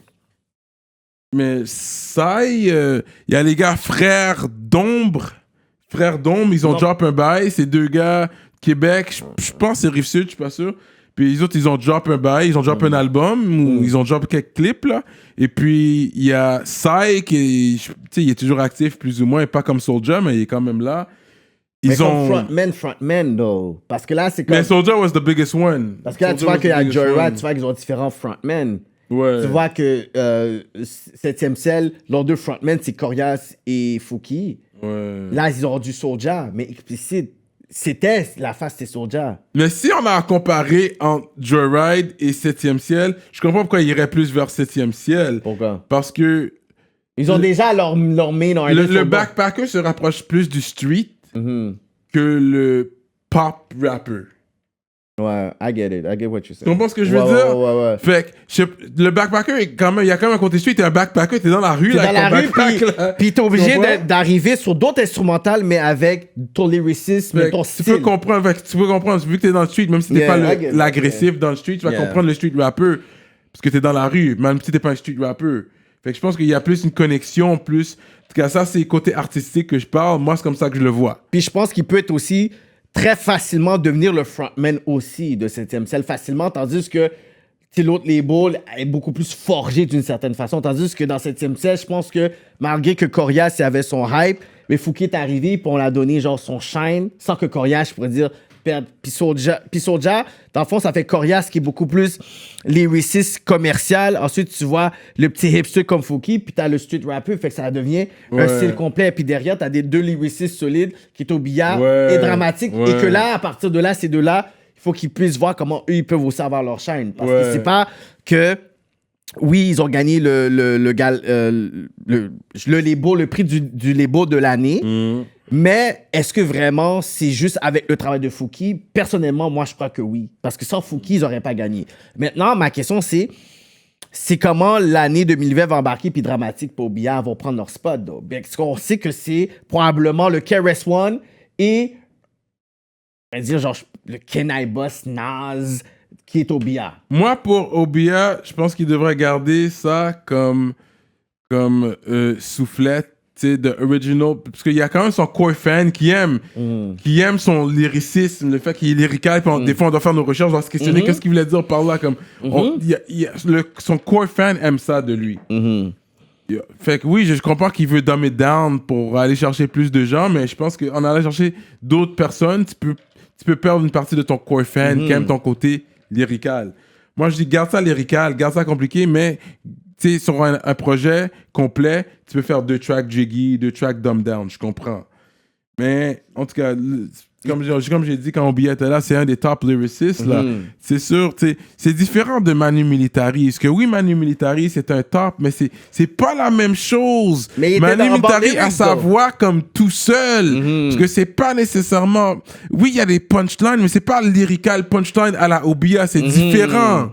Mais ça, il y a les gars Frères d'Ombre. Frères d'Ombre, ils ont drop un bail. C'est deux gars Québec. Je pense que c'est Rive-Sud, je suis pas sûr. Puis les autres, ils ont drop un bail. Ils ont drop un album. Ou ils ont drop quelques clips, là. Et puis, il y a Sai qui il est toujours actif, plus ou moins. Et pas comme Soulja, mais il est quand même là. Mais comme frontman, though. Parce que là, c'est comme... Mais Soulja was the biggest one. Parce que là, tu vois qu'il y a Joyride, tu vois qu'ils ont différents frontmen. Ouais. Tu vois que 7e ciel, leurs deux frontmen, c'est Corias et Fouki. Ouais. Là, ils ont du Soulja, mais explicite. C'était la face, c'était Soulja. Mais si on a comparé entre Joyride et 7e ciel, je comprends pourquoi il irait plus vers 7e ciel. Pourquoi? Parce que Ils ont déjà leur main dans le backpacker se rapproche plus du street que le pop rapper. Ouais, I get it. I get what you say. Tu comprends ce que je veux dire? Ouais. Fait que le backpacker, il y a quand même un côté street. T'es un backpacker, t'es dans la rue. T'es là, dans la avec ton rue, backpack, là. puis t'es obligé Tu comprends? d'arriver sur d'autres instrumentales, mais avec ton lyricisme, Fait ton que tu style. peux comprendre, vu que t'es dans le street, même si t'es Yeah, pas I get it, l'agressif dans le street, tu vas comprendre le street rapper. Parce que t'es dans la rue, même si t'es pas un street rapper. Fait que je pense qu'il y a plus une connexion, plus. En tout cas, ça, c'est le côté artistique que je parle. Moi, c'est comme ça que je le vois. Puis je pense qu'il peut être aussi très facilement devenir le frontman aussi de 7e ciel, facilement, tandis que l'autre label est beaucoup plus forgé d'une certaine façon. Tandis que dans 7e ciel, je pense que malgré que Corias avait son hype, mais Fouki est arrivé puis on l'a donné genre son shine, sans que Corias, je pourrais dire, perde. Puis Soulja, dans le fond, ça fait Corias qui est beaucoup plus lyriciste commercial. Ensuite, tu vois le petit hipster comme Fouki, puis t'as le street rapper, fait que ça devient un style complet. Puis derrière, t'as deux lyricistes solides qui est au billard et dramatique. Et que là, à partir de là, ces deux-là, il faut qu'ils puissent voir comment eux, ils peuvent aussi avoir leur chaîne. Parce que c'est pas que... Oui, ils ont gagné le label, le prix du label de l'année. Mais est-ce que vraiment c'est juste avec le travail de Fouki? Personnellement, moi, je crois que oui. Parce que sans Fouki, ils n'auraient pas gagné. Maintenant, ma question, c'est comment l'année 2020 va embarquer puis Dramatique pour Billard vont prendre leur spot. Parce qu'on sait que c'est probablement le KRS-One et, on va dire, genre, le Kenai Boss, Nas, qui est au billard. Moi, pour Obia, je pense qu'il devrait garder ça comme soufflette, tu sais, de original, parce qu'il y a quand même son core fan qui aime son lyricisme, le fait qu'il est lyrical, puis des fois on doit faire nos recherches, on doit se questionner qu'est-ce qu'il voulait dire par là, comme son core fan aime ça de lui. Fait que oui, je comprends qu'il veut dumb it down pour aller chercher plus de gens, mais je pense qu'en allant chercher d'autres personnes, tu peux perdre une partie de ton core fan qui aime ton côté lyrical. Moi, je dis garde ça lyrical, garde ça compliqué, mais tu sais, sur un projet complet, tu peux faire 2 tracks jiggy, 2 tracks dumb down, je comprends. Mais en tout cas, comme j'ai dit quand Obi était là, c'est un des top lyricistes, là. C'est sûr, c'est différent de Manu Militari. Parce que oui, Manu Militari, c'est un top, mais c'est pas la même chose. Mais Manu Militari a sa voix comme tout seul. Parce que c'est pas nécessairement... Oui, il y a des punchlines, mais c'est pas lyrical punchline à la Obia, c'est différent.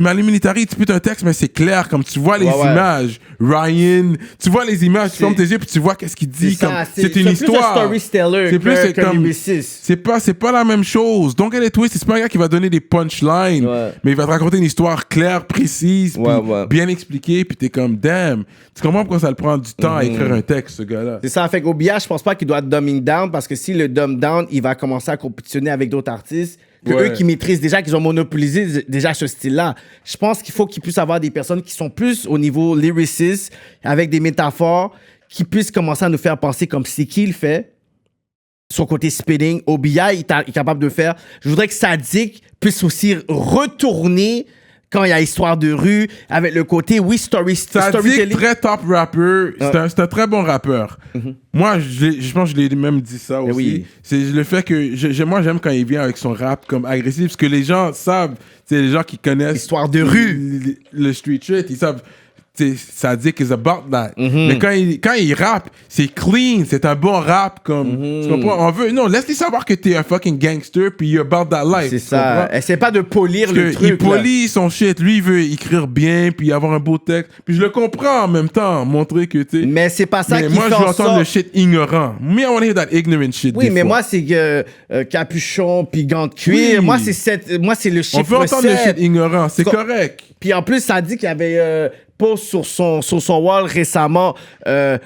Manu Militari, tu peux un texte, mais c'est clair, comme tu vois les images. Ryan, tu vois les images, tu fermes tes yeux, puis tu vois qu'est-ce qu'il dit. C'est une histoire. C'est plus un storyteller. C'est pas la même chose. Donc, elle est twist, c'est pas un gars qui va donner des punchlines, mais il va te raconter une histoire claire, précise, puis bien expliquée, puis t'es comme, damn. Tu comprends pourquoi ça le prend du temps à écrire un texte, ce gars-là? C'est ça. Fait qu'Obia, je pense pas qu'il doit être dumbing down, parce que si le dumb down, il va commencer à compétitionner avec d'autres artistes, eux qui maîtrisent déjà, qu'ils ont monopolisé déjà ce style-là. Je pense qu'il faut qu'il puisse avoir des personnes qui sont plus au niveau lyriciste, avec des métaphores, qui puissent commencer à nous faire penser comme c'est qui le fait. Son côté spinning, Obia, il est capable de faire. Je voudrais que Sadik puisse aussi retourner quand il y a histoire de rue, avec le côté, storytelling. Très top rapper. C'est un très bon rappeur. Moi, je pense que je l'ai même dit ça aussi. Oui. C'est le fait que moi, j'aime quand il vient avec son rap comme agressif, parce que les gens savent, c'est les gens qui connaissent Histoire de rue. Le street shit, ils savent. Sadik is about that. Mais quand il rappe, c'est clean, c'est un bon rap. Comme, tu comprends? Non, laisse-les savoir que t'es un fucking gangster puis you're about that life. C'est ça. Essaie pas de polir le truc. Il polie son shit. Lui, il veut écrire bien puis avoir un beau texte. Puis je le comprends en même temps, montrer que tu sais. Mais c'est pas ça qui fait moi, je veux entendre le shit ignorant. Me, I want to hear that ignorant shit. Oui, mais moi, c'est capuchon puis gants de cuir. Oui. Moi, c'est le chiffre 7. On peut entendre le shit ignorant, c'est correct. Puis en plus, ça dit qu'il y avait... post sur son wall récemment un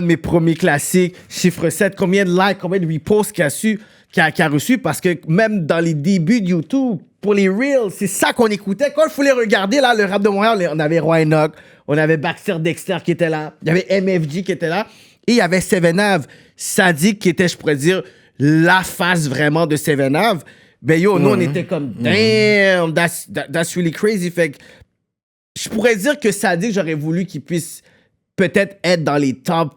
de mes premiers classiques, chiffre 7, combien de likes, combien de reposts qu'il a reçu, parce que même dans les débuts de YouTube, pour les Reels, c'est ça qu'on écoutait. Quand il fallait regarder là, le rap de Montréal, on avait Roy Enoch, on avait Baxter Dexter qui était là, il y avait MFG qui était là, et il y avait Seven Ave, Sadik qui était, je pourrais dire, la face vraiment de Seven Ave. Ben yo, nous on était comme, damn, that's really crazy. Fait que je pourrais dire que Sadik, j'aurais voulu qu'il puisse peut-être être dans les top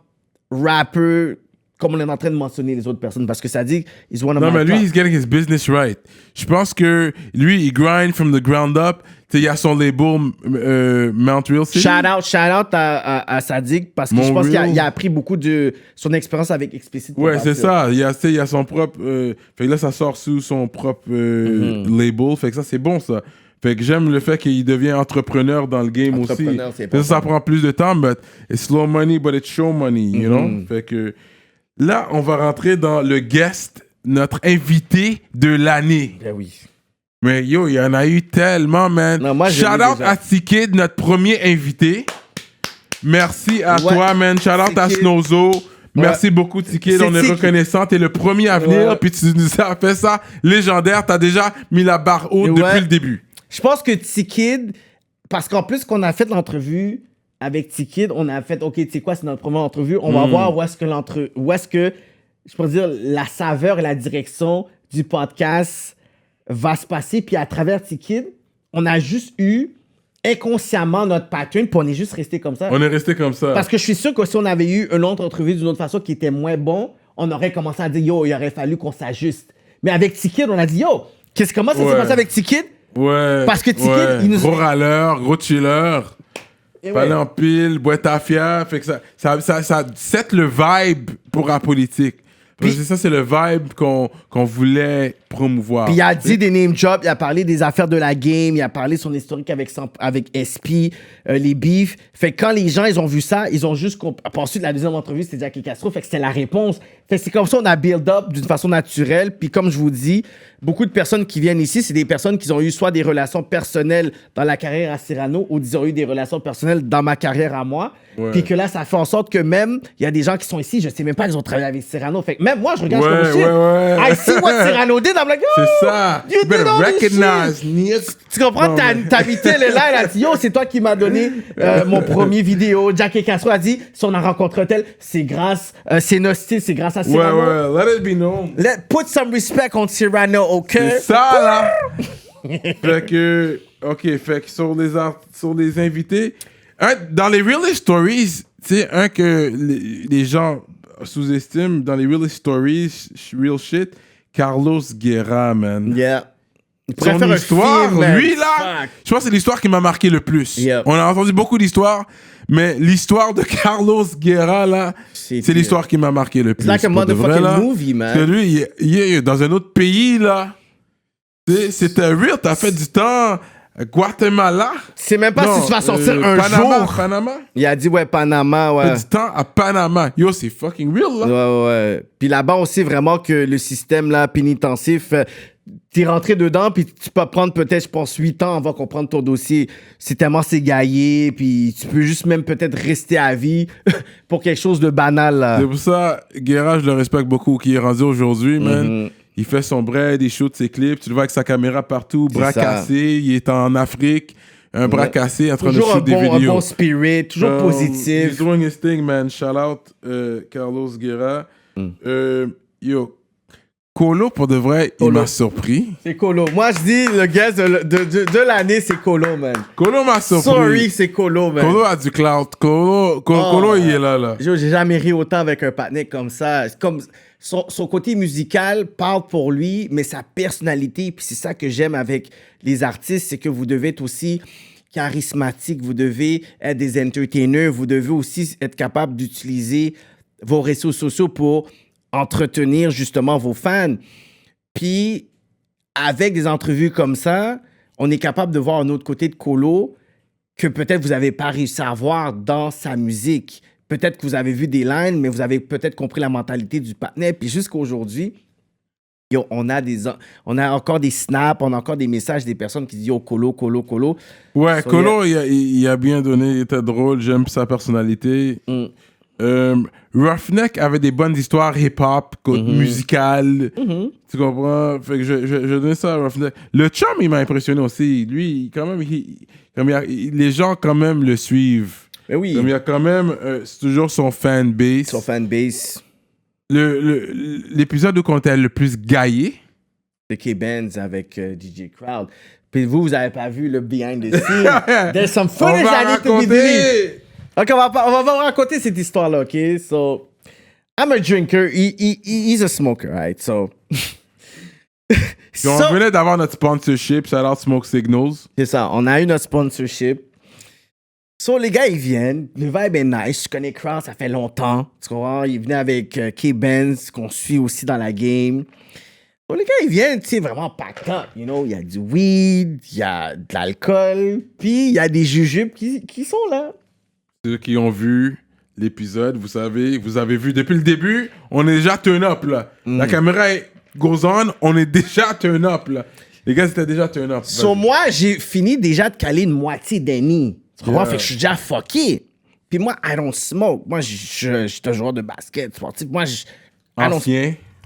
rappers, comme on est en train de mentionner les autres personnes, parce que Sadik is one of my top. Non, mais lui, he's getting his business right. Je pense que lui, il grind from the ground up. Tu sais, il y a son label Mount Real City. Shout out à Sadik, parce que je pense qu'il a appris beaucoup de son expérience avec Explicit. Ouais, c'est ça. Il y a son propre... fait que là, ça sort sous son propre label. Fait que ça, c'est bon, ça. Fait que j'aime le fait qu'il devient entrepreneur dans le game aussi. Ça prend plus de temps, but it's slow money, but it's show money, you know? Fait que là, on va rentrer dans le guest, notre invité de l'année. Ben oui. Mais yo, il y en a eu tellement, man. Shout out à T-Kid, notre premier invité. Merci à toi, man. Shout out à Snozo. Merci beaucoup, T-Kid. On est reconnaissant. T'es le premier à venir, puis tu nous as fait ça légendaire. T'as déjà mis la barre haute depuis le début. Je pense que T-Kid, parce qu'en plus qu'on a fait l'entrevue avec T-Kid, on a fait, OK, tu sais quoi, c'est notre première entrevue, on va voir où est-ce que, je pourrais dire, la saveur et la direction du podcast va se passer. Puis à travers T-Kid, on a juste eu inconsciemment notre pattern, puis on est juste resté comme ça. On est resté comme ça. Parce que je suis sûr que si on avait eu une autre entrevue d'une autre façon qui était moins bon, on aurait commencé à dire, yo, il aurait fallu qu'on s'ajuste. Mais avec T-Kid, on a dit, yo, comment ça s'est passé avec T-Kid? Ouais. Parce que T-Kid, il nous... Gros râleur, gros chiller. Fallait en pile, boîte à fier. Fait que ça set le vibe pour la politique. Parce que ça, c'est le vibe qu'on voulait promouvoir. Puis il a dit des name jobs, il a parlé des affaires de la game, il a parlé de son historique avec SP, les beefs. Fait que quand les gens, ils ont vu ça, ils ont juste... Ensuite, la deuxième entrevue, c'était Jackie Castro. Fait que c'était la réponse. Fait que c'est comme ça, on a build up d'une façon naturelle. Puis comme je vous dis, beaucoup de personnes qui viennent ici, c'est des personnes qui ont eu soit des relations personnelles dans la carrière à Cyrano ou ils ont eu des relations personnelles dans ma carrière à moi. Ouais. Puis que là, ça fait en sorte que même, il y a des gens qui sont ici, je sais même pas qu'ils ont travaillé avec Cyrano. Fait que même moi, je regarde ce que I see what Cyrano did, I'm like, oh, c'est ça. You better recognize. Tu comprends? Non, ta amitié, elle est là, elle a dit, yo, c'est toi qui m'as donné mon premier vidéo. Jackie Castro a dit, si on a rencontré tel, c'est grâce, c'est Nostil, c'est grâce à Cyrano. Ouais, let it be known. Put some respect on Cyrano, OK? C'est ça, là. Fait que, OK, fait que sur les invités, dans les realest stories, tu sais, que les gens sous-estiment, dans les realest stories, real shit, Carlos Guerra, man. Yeah. Il Son pourrait faire histoire, un film, man. lui là, Fuck. je pense que c'est l'histoire qui m'a marqué le plus. Yep. On a entendu beaucoup d'histoires, mais l'histoire de Carlos Guerra là, c'est l'histoire qui m'a marqué le plus. It's like a pour de vrai, motherfucking là. movie, man. Parce que lui, il est dans un autre pays là. C'était real, t'as fait du temps. Guatemala. C'est même pas si tu vas sortir un Panama, jour. Panama. Il a dit, ouais, Panama, ouais. Fait du temps à Panama. Yo, c'est fucking real, là. Ouais. Puis là-bas, on sait vraiment que le système là, pénitensif, t'es rentré dedans, puis tu peux prendre peut-être, je pense, 8 ans avant qu'on prenne ton dossier. C'est tellement ségaillé, puis tu peux juste même peut-être rester à vie pour quelque chose de banal, là. C'est pour ça, Guerra, je le respecte beaucoup, qui est rendu aujourd'hui, man. Il fait son bread, il shoot ses clips, tu le vois avec sa caméra partout, bras cassés, il est en Afrique, un bras cassé en train Toujours de shoot des vidéos. un bon spirit, toujours positif. He's doing his thing, man. Shout out Carlos Guerra. Yo, Colo, pour de vrai, il m'a surpris. C'est Colo. Moi, je dis, le guest de l'année, c'est Colo, man. Colo m'a surpris. Sorry, c'est Colo, man. Colo a du clout. Colo, il est là. J'ai jamais ri autant avec un partenaire comme ça. C'est comme son côté musical parle pour lui, mais sa personnalité, puis c'est ça que j'aime avec les artistes, c'est que vous devez être aussi charismatique, vous devez être des entertainers, vous devez aussi être capable d'utiliser vos réseaux sociaux pour entretenir justement vos fans. Puis, avec des entrevues comme ça, on est capable de voir un autre côté de Colo que peut-être vous n'avez pas réussi à voir dans sa musique. Peut-être que vous avez vu des lines, mais vous avez peut-être compris la mentalité du partenaire. Puis jusqu'à aujourd'hui, yo, on a encore des snaps, on a encore des messages des personnes qui disent yo, Colo. Ouais, So, Colo, il a bien donné, il était drôle, j'aime sa personnalité. Roughneck avait des bonnes histoires hip-hop, musicales. Tu comprends? Fait que je donnais ça à Roughneck. Le chum, il m'a impressionné aussi. Lui, quand même, les gens, quand même, le suivent. Mais oui. Comme il y a quand même, c'est toujours son fanbase. Son fanbase. L'épisode où on était le plus gaillé. De K-Benz avec DJ Crowd. Puis vous avez pas vu le behind the scenes. There's some footage I need to be deleted. Ok, on va vous raconter cette histoire-là, ok? So, I'm a drinker. He's a smoker, right? So... Puis on venait d'avoir notre sponsorship, shout out Smoke Signals. C'est ça, on a eu notre sponsorship. So, les gars, ils viennent. Le vibe est nice. Je connais Crowd, ça fait longtemps. Tu comprends? Ils venaient avec K-Benz, qu'on suit aussi dans la game. So, les gars, ils viennent, tu sais, vraiment packed up. You know, il y a du weed, il y a de l'alcool, puis il y a des jujubes qui sont là. Ceux qui ont vu l'épisode, vous savez, vous avez vu depuis le début, on est déjà turn up, là. La caméra goes on, on est déjà turn up, là. Les gars, c'était déjà turn up. So, moi, j'ai fini déjà de caler une moitié d'ennemi. Tu comprends? Fait que je suis déjà fucké. Puis moi, I don't smoke. Moi, je suis un joueur de basket sportif. Moi,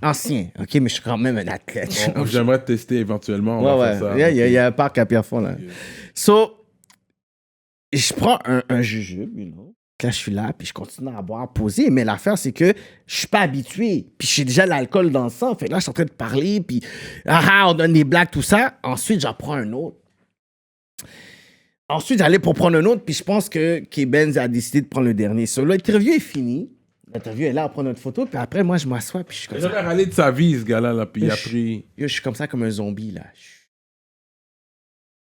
Ancien, ok, mais je suis quand même un athlète. J'aimerais te tester éventuellement. On va faire ça. Il y a un parc à Pierrefonds, là. So, je prends un jujube, you know. Là, je suis là, puis je continue à boire, poser. Mais l'affaire, c'est que je suis pas habitué. Puis j'ai déjà l'alcool dans le sang. Fait que là, je suis en train de parler, puis on donne des blagues, tout ça. Ensuite, j'en prends un autre. Ensuite, j'allais pour prendre un autre, puis je pense que K-Benz a décidé de prendre le dernier. So, l'interview est finie. L'interview est là, on prend notre photo, puis après, moi, je m'assois, puis je suis comme ça. Il a râlé de sa vie, ce gars-là, là, puis il a pris... Yo, je suis comme ça, comme un zombie, là.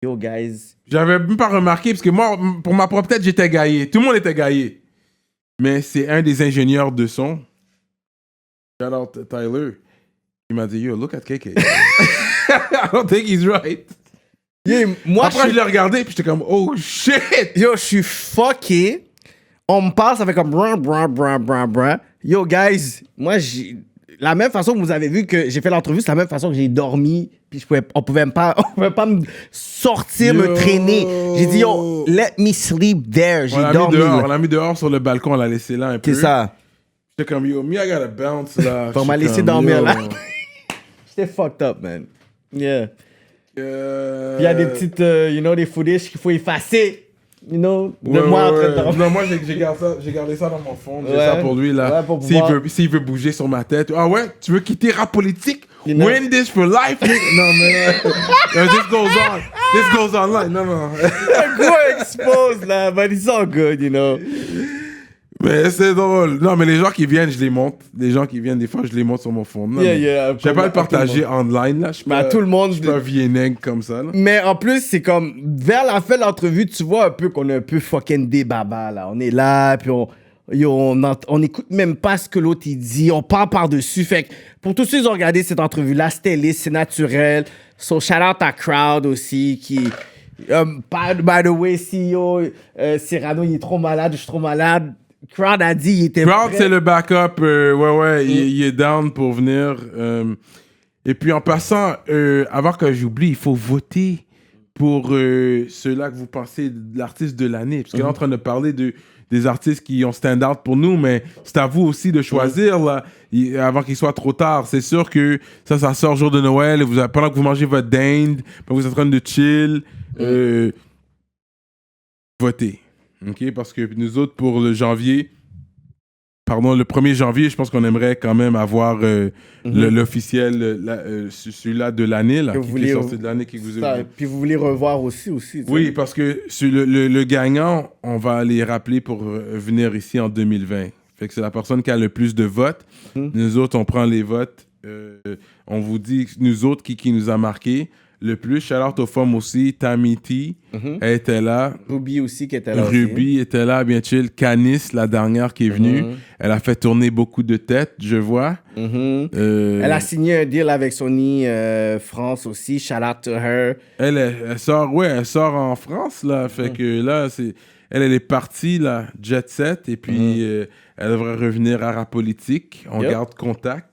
Yo, guys. J'avais même pas remarqué, parce que moi, pour ma propre tête, j'étais gaillé. Tout le monde était gaillé. Mais c'est un des ingénieurs de son, shout out Tyler, il m'a dit, yo, look at KK. I don't think he's right. Yeah, moi, après, je l'ai regardé, puis j'étais comme, oh shit! Yo, je suis fucké. On me parle, ça fait comme bran. Yo, guys, moi, la même façon que vous avez vu que j'ai fait l'entrevue, c'est la même façon que j'ai dormi, puis on pouvait pas me sortir, me traîner. J'ai dit, yo, let me sleep there. J'ai dormi. On l'a mis dehors sur le balcon, on l'a laissé là un peu. C'est ça. J'étais comme, yo, me, I gotta bounce là. On m'a laissé dormir là. J'étais fucked up, man. Yeah. Puis il y a des petites, des footage qu'il faut effacer. De moi en train de dormir. Non, moi j'ai gardé ça dans mon fond. J'ai ça pour lui là. Ouais, s'il veut bouger sur ma tête. Ah ouais, tu veux quitter rap politique? Win this for life? Non, mais this goes on. Non. Go expose là, but it's all good, you know. Mais c'est drôle. Non, mais les gens qui viennent, je les monte. Les gens qui viennent, des fois, je les monte sur mon fond. Non, je vais pas le partager online, là. Je tout le monde. Je suis pas viennig comme ça, là. Mais en plus, c'est comme, vers la fin de l'entrevue, tu vois un peu qu'on est un peu fucking des babas, là. On est là, puis on écoute même pas ce que l'autre il dit, on parle par-dessus. Fait que pour tous ceux qui ont regardé cette entrevue-là, c'était lisse, c'est naturel. So, shout out à Crowd aussi, qui... by the way, CEO, Cyrano, il est trop malade, je suis trop malade. Crowd a dit il était Crowd, prêt. c'est le backup. Il est down pour venir. Et puis, en passant, avant que j'oublie, il faut voter pour ceux-là que vous pensez de l'artiste de l'année. Parce qu'on est en train de parler des artistes qui ont stand-out pour nous, mais c'est à vous aussi de choisir là, avant qu'il soit trop tard. C'est sûr que ça sort jour de Noël, pendant que vous mangez votre dinde, pendant que vous êtes en train de chill, votez. OK? Parce que nous autres, pour le 1er janvier, je pense qu'on aimerait quand même avoir l'officiel, celui-là de l'année, là, qui est sorti de l'année qui vous a... Puis vous voulez revoir aussi. Oui, parce que sur le gagnant, on va les rappeler pour venir ici en 2020. Fait que c'est la personne qui a le plus de votes. Nous autres, on prend les votes. On vous dit, nous autres, qui nous a marqué le plus. Shout-out aux femmes aussi. Tammy T, elle était là. Ruby aussi qui était là. Ruby était là, bien chill. Canis, la dernière qui est venue. Elle a fait tourner beaucoup de têtes, je vois. Elle a signé un deal avec Sony France aussi. Shout out to her. Elle sort en France, là. Fait que là, elle est partie, là, jet set. Et puis, elle devrait revenir à Rap Politique. On garde contact.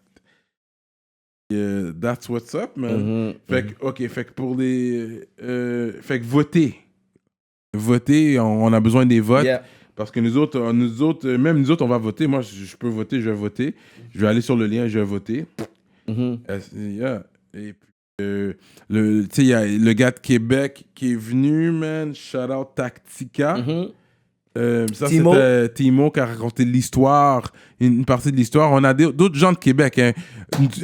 That's what's up, man. Fait que pour les... fait que votez, on a besoin des votes. Yeah. Parce que nous autres, même nous autres, on va voter. Moi, je peux voter, je vais voter. Je vais aller sur le lien, je vais voter. Yeah. Et puis, tu sais, il y a le gars de Québec qui est venu, man. Shout out Tactica. Ça, Timo. c'était Timo qui a raconté l'histoire, une partie de l'histoire. On a d'autres gens de Québec. Hein.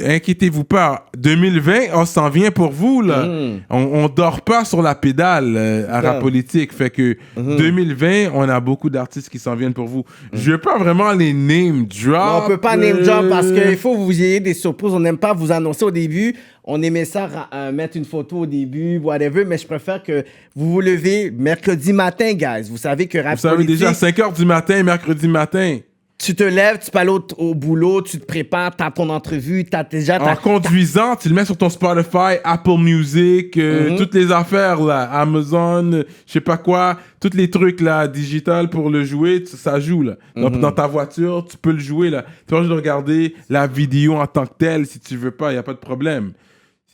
Inquiétez-vous pas. 2020, on s'en vient pour vous. Là. On dort pas sur la pédale à Rap Politique. Fait que 2020, on a beaucoup d'artistes qui s'en viennent pour vous. Je veux pas vraiment les name drop. Non, on peut pas name drop parce qu'il faut que vous ayez des surprises. On n'aime pas vous annoncer au début. On aimait ça mettre une photo au début, whatever, mais je préfère que vous vous levez mercredi matin, guys. Vous savez que Rap Politique... déjà 5h du matin, mercredi matin. Tu te lèves, tu peux aller au boulot, tu te prépares, t'as ton entrevue, t'as déjà... En conduisant, tu le mets sur ton Spotify, Apple Music, toutes les affaires, là, Amazon, je sais pas quoi, tous les trucs, là, digital pour le jouer, ça joue, là. Dans ta voiture, tu peux le jouer, là. Tu peux juste regarder la vidéo en tant que telle, si tu veux pas, y a pas de problème.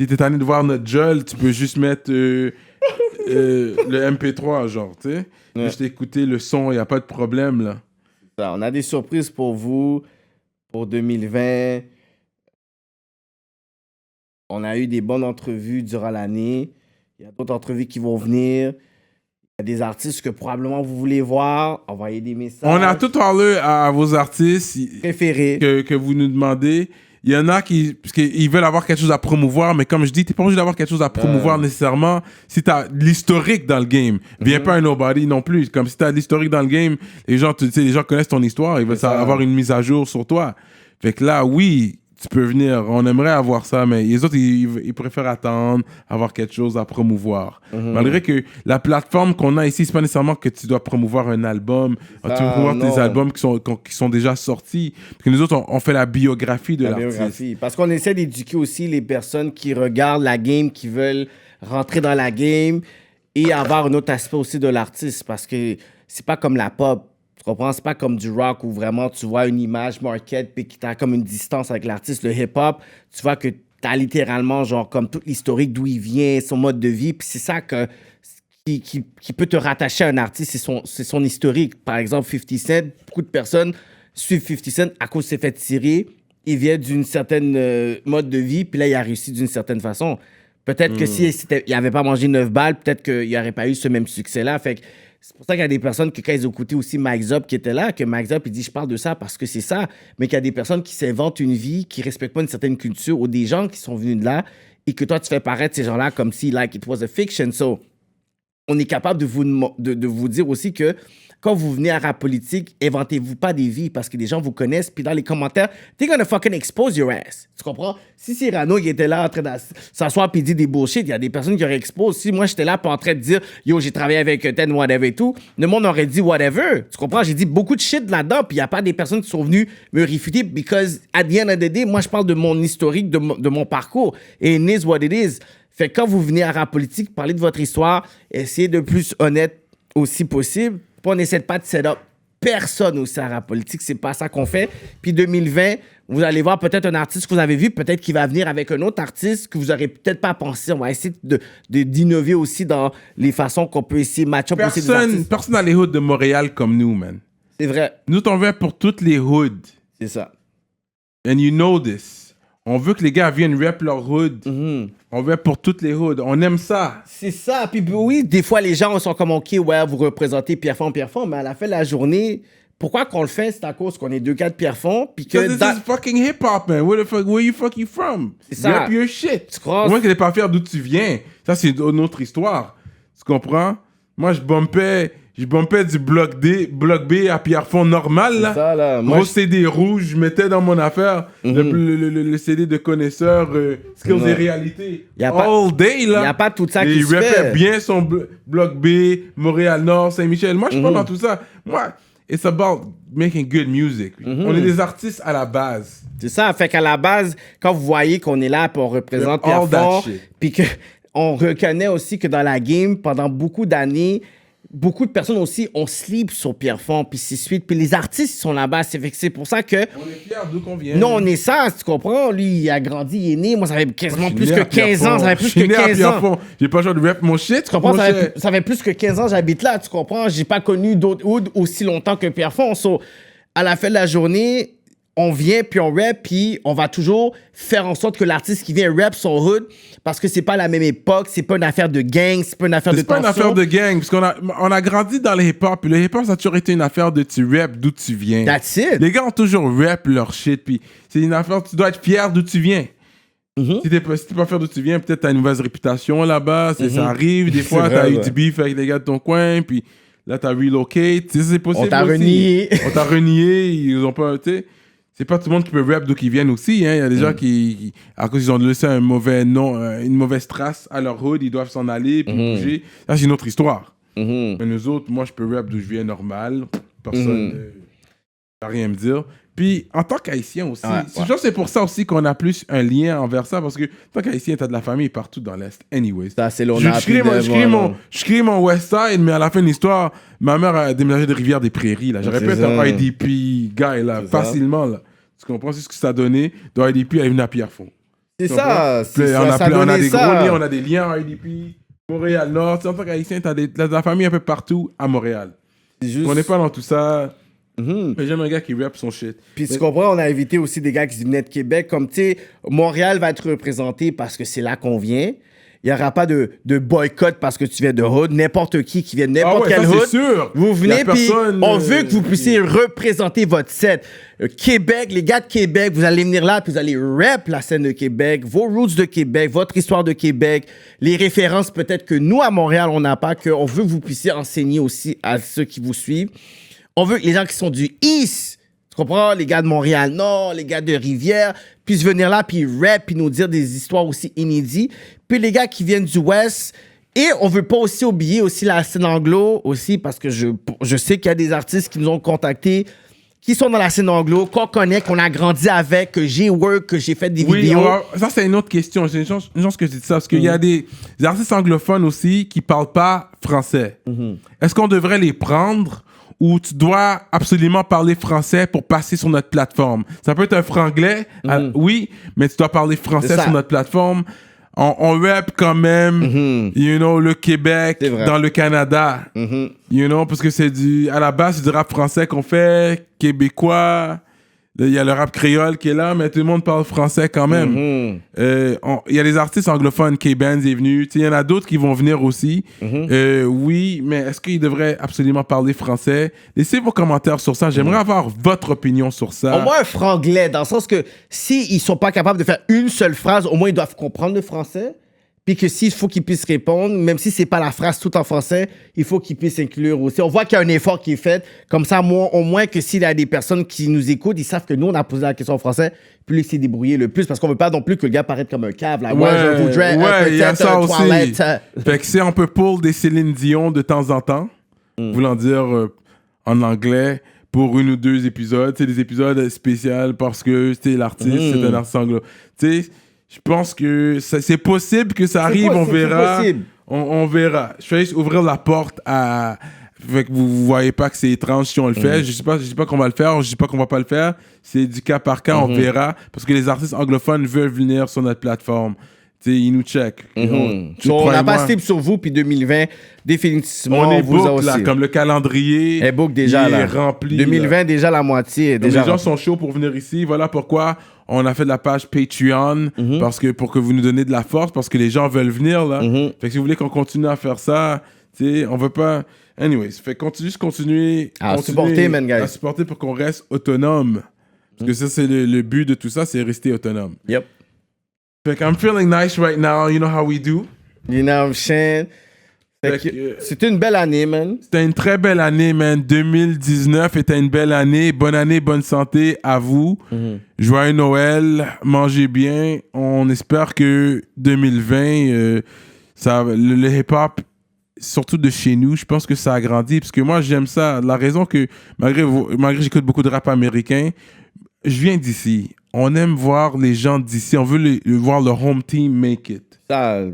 Si t'es tanné de voir notre Jol, tu peux juste mettre le MP3, genre, tu sais. Juste écouter le son, y a pas de problème, là. On a des surprises pour vous pour 2020. On a eu des bonnes entrevues durant l'année. Il y a d'autres entrevues qui vont venir. Il y a des artistes que probablement vous voulez voir. Envoyez des messages. On a tout parlé à vos artistes préférés que vous nous demandez. Il y en a parce qu'ils veulent avoir quelque chose à promouvoir, mais comme je dis, t'es pas obligé d'avoir quelque chose à promouvoir nécessairement si t'as l'historique dans le game. Viens pas un nobody non plus. Comme si t'as l'historique dans le game, les gens connaissent ton histoire, ils veulent avoir une mise à jour sur toi. Fait que là, oui, tu peux venir. On aimerait avoir ça, mais les autres, ils préfèrent attendre, avoir quelque chose à promouvoir. Malgré que la plateforme qu'on a ici, c'est pas nécessairement que tu dois promouvoir un album. Tu peux promouvoir des albums qui sont déjà sortis. Parce que nous autres, on fait la biographie de l'artiste. Parce qu'on essaie d'éduquer aussi les personnes qui regardent la game, qui veulent rentrer dans la game et avoir un autre aspect aussi de l'artiste. Parce que c'est pas comme la pop. Tu comprends? C'est pas comme du rock où vraiment tu vois une image market puis qui t'a comme une distance avec l'artiste. Le hip-hop, tu vois que t'as littéralement genre comme tout l'historique d'où il vient, son mode de vie. Puis c'est ça qui peut te rattacher à un artiste, c'est son historique. Par exemple, 50 Cent, beaucoup de personnes suivent 50 Cent à cause qu'il s'est fait tirer. Il vient d'une certaine mode de vie, puis là, il a réussi d'une certaine façon. Peut-être que s'il n'avait pas mangé 9 balles, peut-être qu'il n'y aurait pas eu ce même succès-là. Fait que c'est pour ça qu'il y a des personnes qui, quand ils ont écouté aussi Mike Zop qui était là, que Mike Zop, il dit « Je parle de ça parce que c'est ça », mais qu'il y a des personnes qui s'inventent une vie, qui ne respectent pas une certaine culture, ou des gens qui sont venus de là, et que toi, tu fais paraître ces gens-là comme si, like, it was a fiction. So, on est capable de vous dire aussi que quand vous venez à rap politique, inventez-vous pas des vies parce que les gens vous connaissent. Puis dans les commentaires, they're gonna fucking expose your ass. Tu comprends? Si Cyrano qui était là en train de s'asseoir puis dire des bullshit, il y a des personnes qui auraient exposé. Si moi j'étais là puis en train de dire yo, j'ai travaillé avec Ten, whatever et tout, le monde aurait dit whatever. Tu comprends? J'ai dit beaucoup de shit là-dedans puis il n'y a pas des personnes qui sont venues me réfuter because at the end of the day, moi je parle de mon historique, de mon parcours. Et it is what it is. Fait que quand vous venez à rap politique, parlez de votre histoire, essayez de plus honnête aussi possible. Puis on n'essaie pas de set up personne aussi à rap politique. C'est pas ça qu'on fait. Puis 2020, vous allez voir peut-être un artiste que vous avez vu, peut-être qu'il va venir avec un autre artiste que vous aurez peut-être pas pensé. On va essayer d'innover aussi dans les façons qu'on peut essayer de match-up aussi des artistes. Personne dans les hoods de Montréal comme nous, man. C'est vrai. Nous, on veut pour toutes les hoods. C'est ça. And you know this. On veut que les gars viennent rap leur hood. On veut pour toutes les hoods. On aime ça. C'est ça. Puis oui, des fois, les gens sont comme, OK, ouais, vous représentez Pierrefonds, mais à la fin de la journée, pourquoi qu'on le fait? C'est à cause qu'on est deux gars de Pierrefonds. Puis que this is fucking hip-hop, man. Where you from? C'est ça. Rap your shit. Tu crois? Moi, que t'es pas fier d'où tu viens. Ça, c'est une autre histoire. Tu comprends? Moi, je bumpais du bloc B à Pierrefonds normal, là. Ça, là. Gros CD rouge, je mettais dans mon affaire le CD de connaisseur, skills et réalité. All day, là. Il n'y a pas tout ça qui se fait. Il rappait fait. bien son bloc B, Montréal-Nord, Saint-Michel. Moi, je suis pas dans tout ça. Moi, it's about making good music. On est des artistes à la base. C'est ça. Fait qu'à la base, quand vous voyez qu'on est là, puis on représente Pierrefonds, puis qu'on reconnaît aussi que dans la game, pendant beaucoup d'années, beaucoup de personnes aussi ont sleep sur Pierrefonds, puis c'est suite. Puis les artistes, ils sont là-bas. C'est pour ça que... On est fiers d'où qu'on vient. Non, on est ça, tu comprends? Lui, il a grandi, il est né. Moi, ça fait quasiment plus que 15 ans. Ça fait plus que 15 ans. J'ai pas le choix de rap mon shit. Tu comprends? Ça fait plus que 15 ans j'habite là, tu comprends? J'ai pas connu d'autres hoods aussi longtemps que Pierrefonds. So, à la fin de la journée, on vient, puis on rap, puis on va toujours faire en sorte que l'artiste qui vient rap son hood, parce que c'est pas la même époque, c'est pas une affaire de gang, c'est pas une affaire de tension. C'est pas une affaire de gang, parce qu'on a grandi dans le hip-hop, puis le hip-hop, ça a toujours été une affaire de tu rap d'où tu viens. That's it. Les gars ont toujours rap leur shit, puis c'est une affaire, tu dois être fier d'où tu viens. Si t'es pas fier d'où tu viens, peut-être t'as une mauvaise réputation là-bas, ça arrive, des fois t'as eu du beef avec les gars de ton coin, puis là t'as relocate, c'est possible. On t'a renié. On t'a renié, ils ont pas, tu sais. C'est pas tout le monde qui peut rap d'où ils viennent aussi. Hein. Il y a des gens qui, à cause ils ont laissé un mauvais nom, une mauvaise trace à leur hood, ils doivent s'en aller puis bouger. Ça, c'est une autre histoire. Mais nous autres, moi, je peux rap d'où je viens normal. Personne n'a rien à me dire. Puis, en tant qu'Haïtien aussi, je pense que c'est pour ça aussi qu'on a plus un lien envers ça, parce que en tant qu'Haïtien, t'as de la famille partout dans l'Est. Anyways. Ça, c'est l'on je crée mon West Side, mais à la fin de l'histoire, ma mère a déménagé de Rivière-des-Prairies. J'aurais pu être un IDP guy, là, facilement. Là. Tu comprends ce que ça a donné? De IDP à une à Pierrefonds. C'est ça. On a des gros liens, on a des liens à IDP, Montréal-Nord. En tant qu'Haïtien, t'as de la famille un peu partout à Montréal. On n'est pas dans tout ça. J'aime un gars qui rappe son shit. Puis tu comprends, on a invité aussi des gars qui venaient de Québec. Comme tu sais, Montréal va être représenté parce que c'est là qu'on vient. Il n'y aura pas de boycott parce que tu viens de hood. N'importe qui vient de n'importe quel hood. Sûr. Vous venez, puis on veut que vous puissiez représenter votre set. Québec, les gars de Québec, vous allez venir là, puis vous allez rap la scène de Québec, vos roots de Québec, votre histoire de Québec, les références peut-être que nous, à Montréal, on n'a pas, qu'on veut que vous puissiez enseigner aussi à ceux qui vous suivent. On veut que les gens qui sont du East, tu comprends, les gars de Montréal-Nord, les gars de Rivière, puissent venir là, puis rap, puis nous dire des histoires aussi inédites. Puis les gars qui viennent du West, et on veut pas aussi oublier aussi la scène anglo, aussi, parce que je sais qu'il y a des artistes qui nous ont contactés, qui sont dans la scène anglo, qu'on connaît, qu'on a grandi avec, que j'ai work, que j'ai fait des vidéos. Alors, ça, c'est une autre question. C'est une chance que je dis ça, parce qu'il y a des artistes anglophones aussi qui parlent pas français. Est-ce qu'on devrait les prendre où tu dois absolument parler français pour passer sur notre plateforme? Ça peut être un franglais, oui, mais tu dois parler français sur notre plateforme. On rap quand même, you know, le Québec dans le Canada. You know, parce que à la base, c'est du rap français qu'on fait, québécois. Il y a le rap créole qui est là, mais tout le monde parle français quand même. Il y a des artistes anglophones, K-Benz est venu. Il y en a d'autres qui vont venir aussi. Oui, mais est-ce qu'ils devraient absolument parler français? Laissez vos commentaires sur ça. J'aimerais avoir votre opinion sur ça. Au moins un franglais, dans le sens que s'ils sont pas capables de faire une seule phrase, au moins ils doivent comprendre le français. puis que s'il faut qu'il puisse répondre, même si c'est pas la phrase tout en français, il faut qu'il puisse inclure aussi. On voit qu'il y a un effort qui est fait. Comme ça, au moins que s'il y a des personnes qui nous écoutent, ils savent que nous, on a posé la question en français, puis lui, il s'est débrouillé le plus, parce qu'on veut pas non plus que le gars paraisse comme un cave. Là. Ouais, je voudrais il y a ça aussi. toilette. Fait que c'est un peu pull des Céline Dion de temps en temps, voulant dire en anglais, pour 1 ou 2 épisodes. C'est des épisodes spéciaux parce que l'artiste, c'est un artiste anglo. Tu sais, je pense que c'est possible que ça arrive, on verra. On verra. Je vais juste ouvrir la porte à... Fait que vous voyez pas que c'est étrange si on le fait. Je dis pas qu'on va le faire, je dis pas qu'on va pas le faire. C'est du cas par cas, on verra. Parce que les artistes anglophones veulent venir sur notre plateforme. Tu sais, ils nous checkent. On a pas cible sur vous, puis 2020, définitivement, on est vous a book, aussi. là, comme le calendrier est book déjà, il là. est rempli. 2020, là. déjà la moitié. Donc, Déjà les gens sont chauds pour venir ici. Voilà pourquoi on a fait de la page Patreon, parce que, pour que vous nous donnez de la force, parce que les gens veulent venir, là. Fait que si vous voulez qu'on continue à faire ça, tu sais, on veut pas... Anyways, fait continuer à supporter, man, guys. À supporter pour qu'on reste autonome. Parce que ça, c'est le but de tout ça, c'est rester autonome. Yep. Fait que I'm feeling nice right now, you know how we do. You know what I'm saying? C'était une belle année, man. C'était une très belle année, man. 2019 était une belle année. Bonne année, bonne santé à vous. Joyeux Noël, mangez bien. On espère que 2020, le hip-hop, surtout de chez nous, je pense que ça a grandi. Parce que moi, j'aime ça. La raison que, malgré que j'écoute beaucoup de rap américain, je viens d'ici. On aime voir les gens d'ici. On veut voir le home team make it. Ça,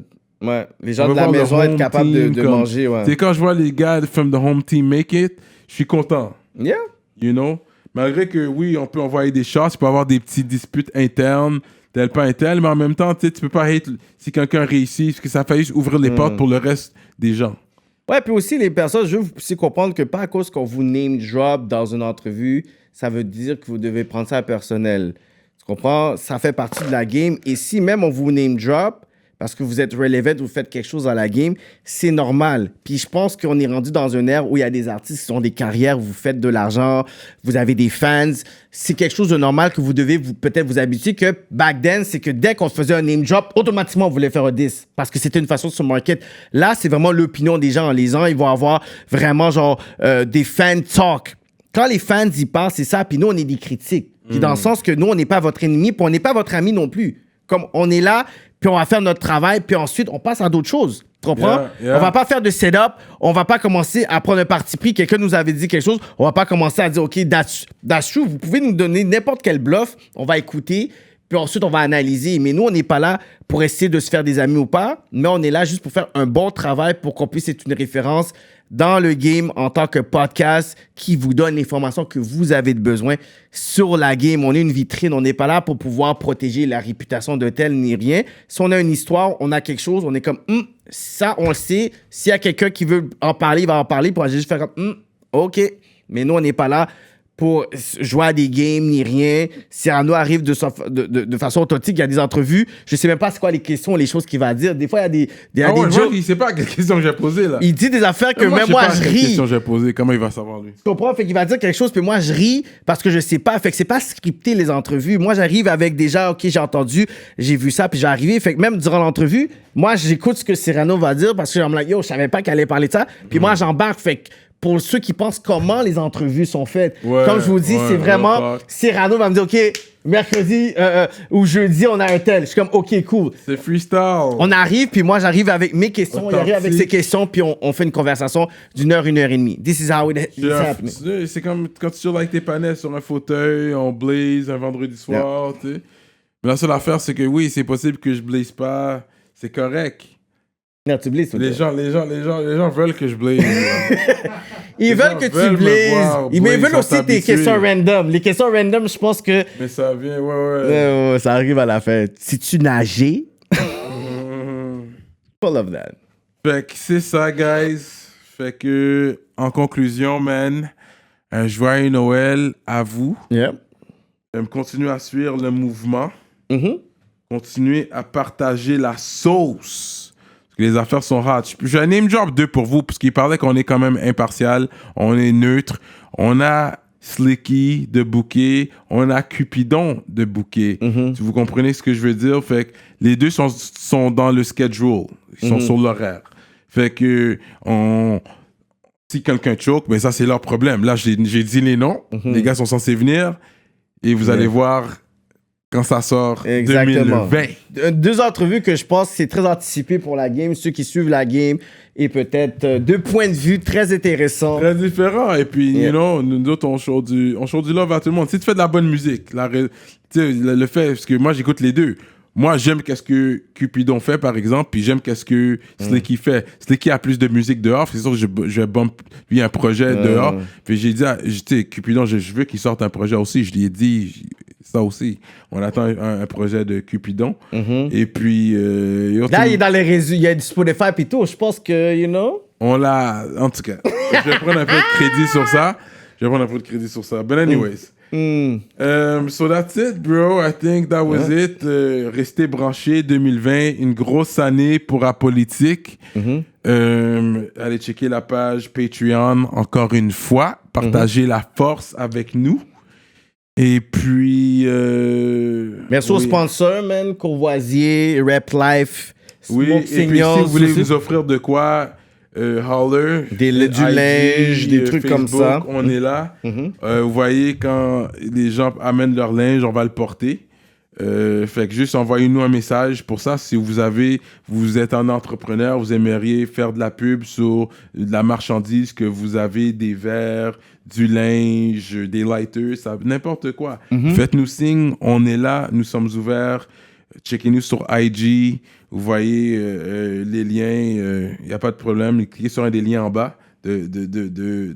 ouais. Les gens de la maison être capables de manger, ouais. C'est quand je vois les gars from the home team make it, je suis content. Yeah. You know? Malgré que, oui, on peut envoyer des shots, il peut y avoir des petites disputes internes, tel pas tel, mais en même temps, tu peux pas hate si quelqu'un réussit, parce que ça fait juste ouvrir les portes pour le reste des gens. Ouais, puis aussi, les personnes, je veux vous puissiez comprendre que pas à cause qu'on vous name drop dans une entrevue, ça veut dire que vous devez prendre ça personnel. Tu comprends? Ça fait partie de la game. Et si même on vous name drop, parce que vous êtes relevant, vous faites quelque chose dans la game, c'est normal. Puis je pense qu'on est rendu dans une ère où il y a des artistes qui ont des carrières, vous faites de l'argent, vous avez des fans. C'est quelque chose de normal que vous devez peut-être vous habituer, que back then, c'est que dès qu'on faisait un name drop, automatiquement, on voulait faire un diss. Parce que c'était une façon de se market. Là, c'est vraiment l'opinion des gens. Les gens, ils vont avoir vraiment genre des fan talk. Quand les fans y parlent, c'est ça. Puis nous, on est des critiques. Puis dans le sens que nous, on n'est pas votre ennemi, puis on n'est pas votre ami non plus. Comme on est là, puis on va faire notre travail, puis ensuite, on passe à d'autres choses. Tu comprends? On va pas faire de setup, on va pas commencer à prendre un parti pris. Quelqu'un nous avait dit quelque chose, on va pas commencer à dire, OK, that's true, vous pouvez nous donner n'importe quel bluff, on va écouter, puis ensuite, on va analyser. Mais nous, on n'est pas là pour essayer de se faire des amis ou pas, mais on est là juste pour faire un bon travail pour qu'on puisse être une référence dans le game en tant que podcast qui vous donne l'information que vous avez besoin sur la game. On est une vitrine, on n'est pas là pour pouvoir protéger la réputation de tel ni rien. Si on a une histoire, on a quelque chose, on est comme, ça, on le sait. S'il y a quelqu'un qui veut en parler, il va en parler pour juste faire comme, OK. Mais nous, on n'est pas là pour jouer à des games ni rien. Cyrano arrive de façon authentique, il y a des entrevues, je sais même pas c'est quoi les questions, les choses qu'il va dire. Des fois, il y a des jokes. Il sait pas quelle question que j'ai posée, là. Il dit des affaires que même moi, je ris. Quelle question j'ai posée, comment il va savoir, lui? Tu comprends? Fait qu'il va dire quelque chose, puis moi, je ris parce que je sais pas. Fait que c'est pas scripté, les entrevues. Moi, j'arrive avec déjà, OK, j'ai entendu, j'ai vu ça, puis j'ai arrivé. Fait que même durant l'entrevue, moi, j'écoute ce que Cyrano va dire parce que je me dis, yo, je savais pas qu'elle allait parler de ça. Puis moi, j'embarque. Fait que pour ceux qui pensent comment les entrevues sont faites. Comme je vous dis, c'est vraiment... Cyrano va me dire, OK, mercredi ou jeudi, on a un tel. Je suis comme, OK, cool. C'est freestyle. On arrive, puis moi, j'arrive avec mes questions. Il arrive avec ses questions, puis on fait une conversation d'une heure, 1h30. This is how it's happening. C'est comme quand tu sur avec tes panels sur un fauteuil, on blaze un vendredi soir, tu sais. Mais la seule affaire, c'est que oui, c'est possible que je blaze pas. C'est correct. Non, tu blazes, les gens veulent que je blaze. Ils veulent que tu blazes. Ils veulent aussi tes questions random. Les questions random, je pense que... Mais ça vient, ouais. Ça arrive à la fin. Si tu nageais... Full of that. Fait que c'est ça, guys. Fait que, en conclusion, man, un joyeux Noël à vous. Yeah. Continuez à suivre le mouvement. Continuez à partager la sauce. Les affaires sont hot. J'ai un name drop 2 pour vous, parce qu'il parlait qu'on est quand même impartial, on est neutre. On a Slicky de booker, on a Cupidon de booker. Si vous comprenez ce que je veux dire, fait que les deux sont dans le schedule, ils sont sur l'horaire. Fait que si quelqu'un choke, ben ça c'est leur problème. Là j'ai dit les noms, les gars sont censés venir et vous allez voir quand ça sort. Exactement. 2020. 2 entrevues que je pense que c'est très anticipé pour la game, ceux qui suivent la game, et peut-être 2 points de vue très intéressants. Très différent. Et puis, you know, nous autres, on show du love à tout le monde. Si tu fais de la bonne musique, le fait, parce que moi, j'écoute les deux. Moi, j'aime qu'est-ce que Cupidon fait, par exemple, puis j'aime qu'est-ce que Slicky fait. Slicky a plus de musique dehors, c'est sûr que je bump lui un projet dehors. Puis j'ai dit, tu sais, Cupidon, je veux qu'il sorte un projet aussi. Je lui ai dit ça aussi. On attend un projet de Cupidon. Et puis... là, il est dans les réseaux, il y a du Spotify et tout. Je pense que, you know... On l'a... En tout cas, je vais prendre un peu de crédit sur ça. But anyways... So that's it, bro. I think that was it. Restez branchés 2020, une grosse année pour Apolitique. Allez checker la page Patreon encore une fois. Partagez la force avec nous. Et puis... Merci aux sponsors, man. Courvoisier, Rap Life, oui, Smoke et puis si vous voulez nous offrir de quoi... Holler, du linge, des trucs Facebook, comme ça. On est là. Vous voyez, quand les gens amènent leur linge, on va le porter. Fait que juste envoyez-nous un message pour ça. Si vous êtes un entrepreneur, vous aimeriez faire de la pub sur de la marchandise, que vous avez des verres, du linge, des lighters, n'importe quoi. Faites-nous signe, on est là, nous sommes ouverts. Checkez-nous sur IG. Vous voyez les liens, il n'y a pas de problème. Cliquez sur un des liens en bas de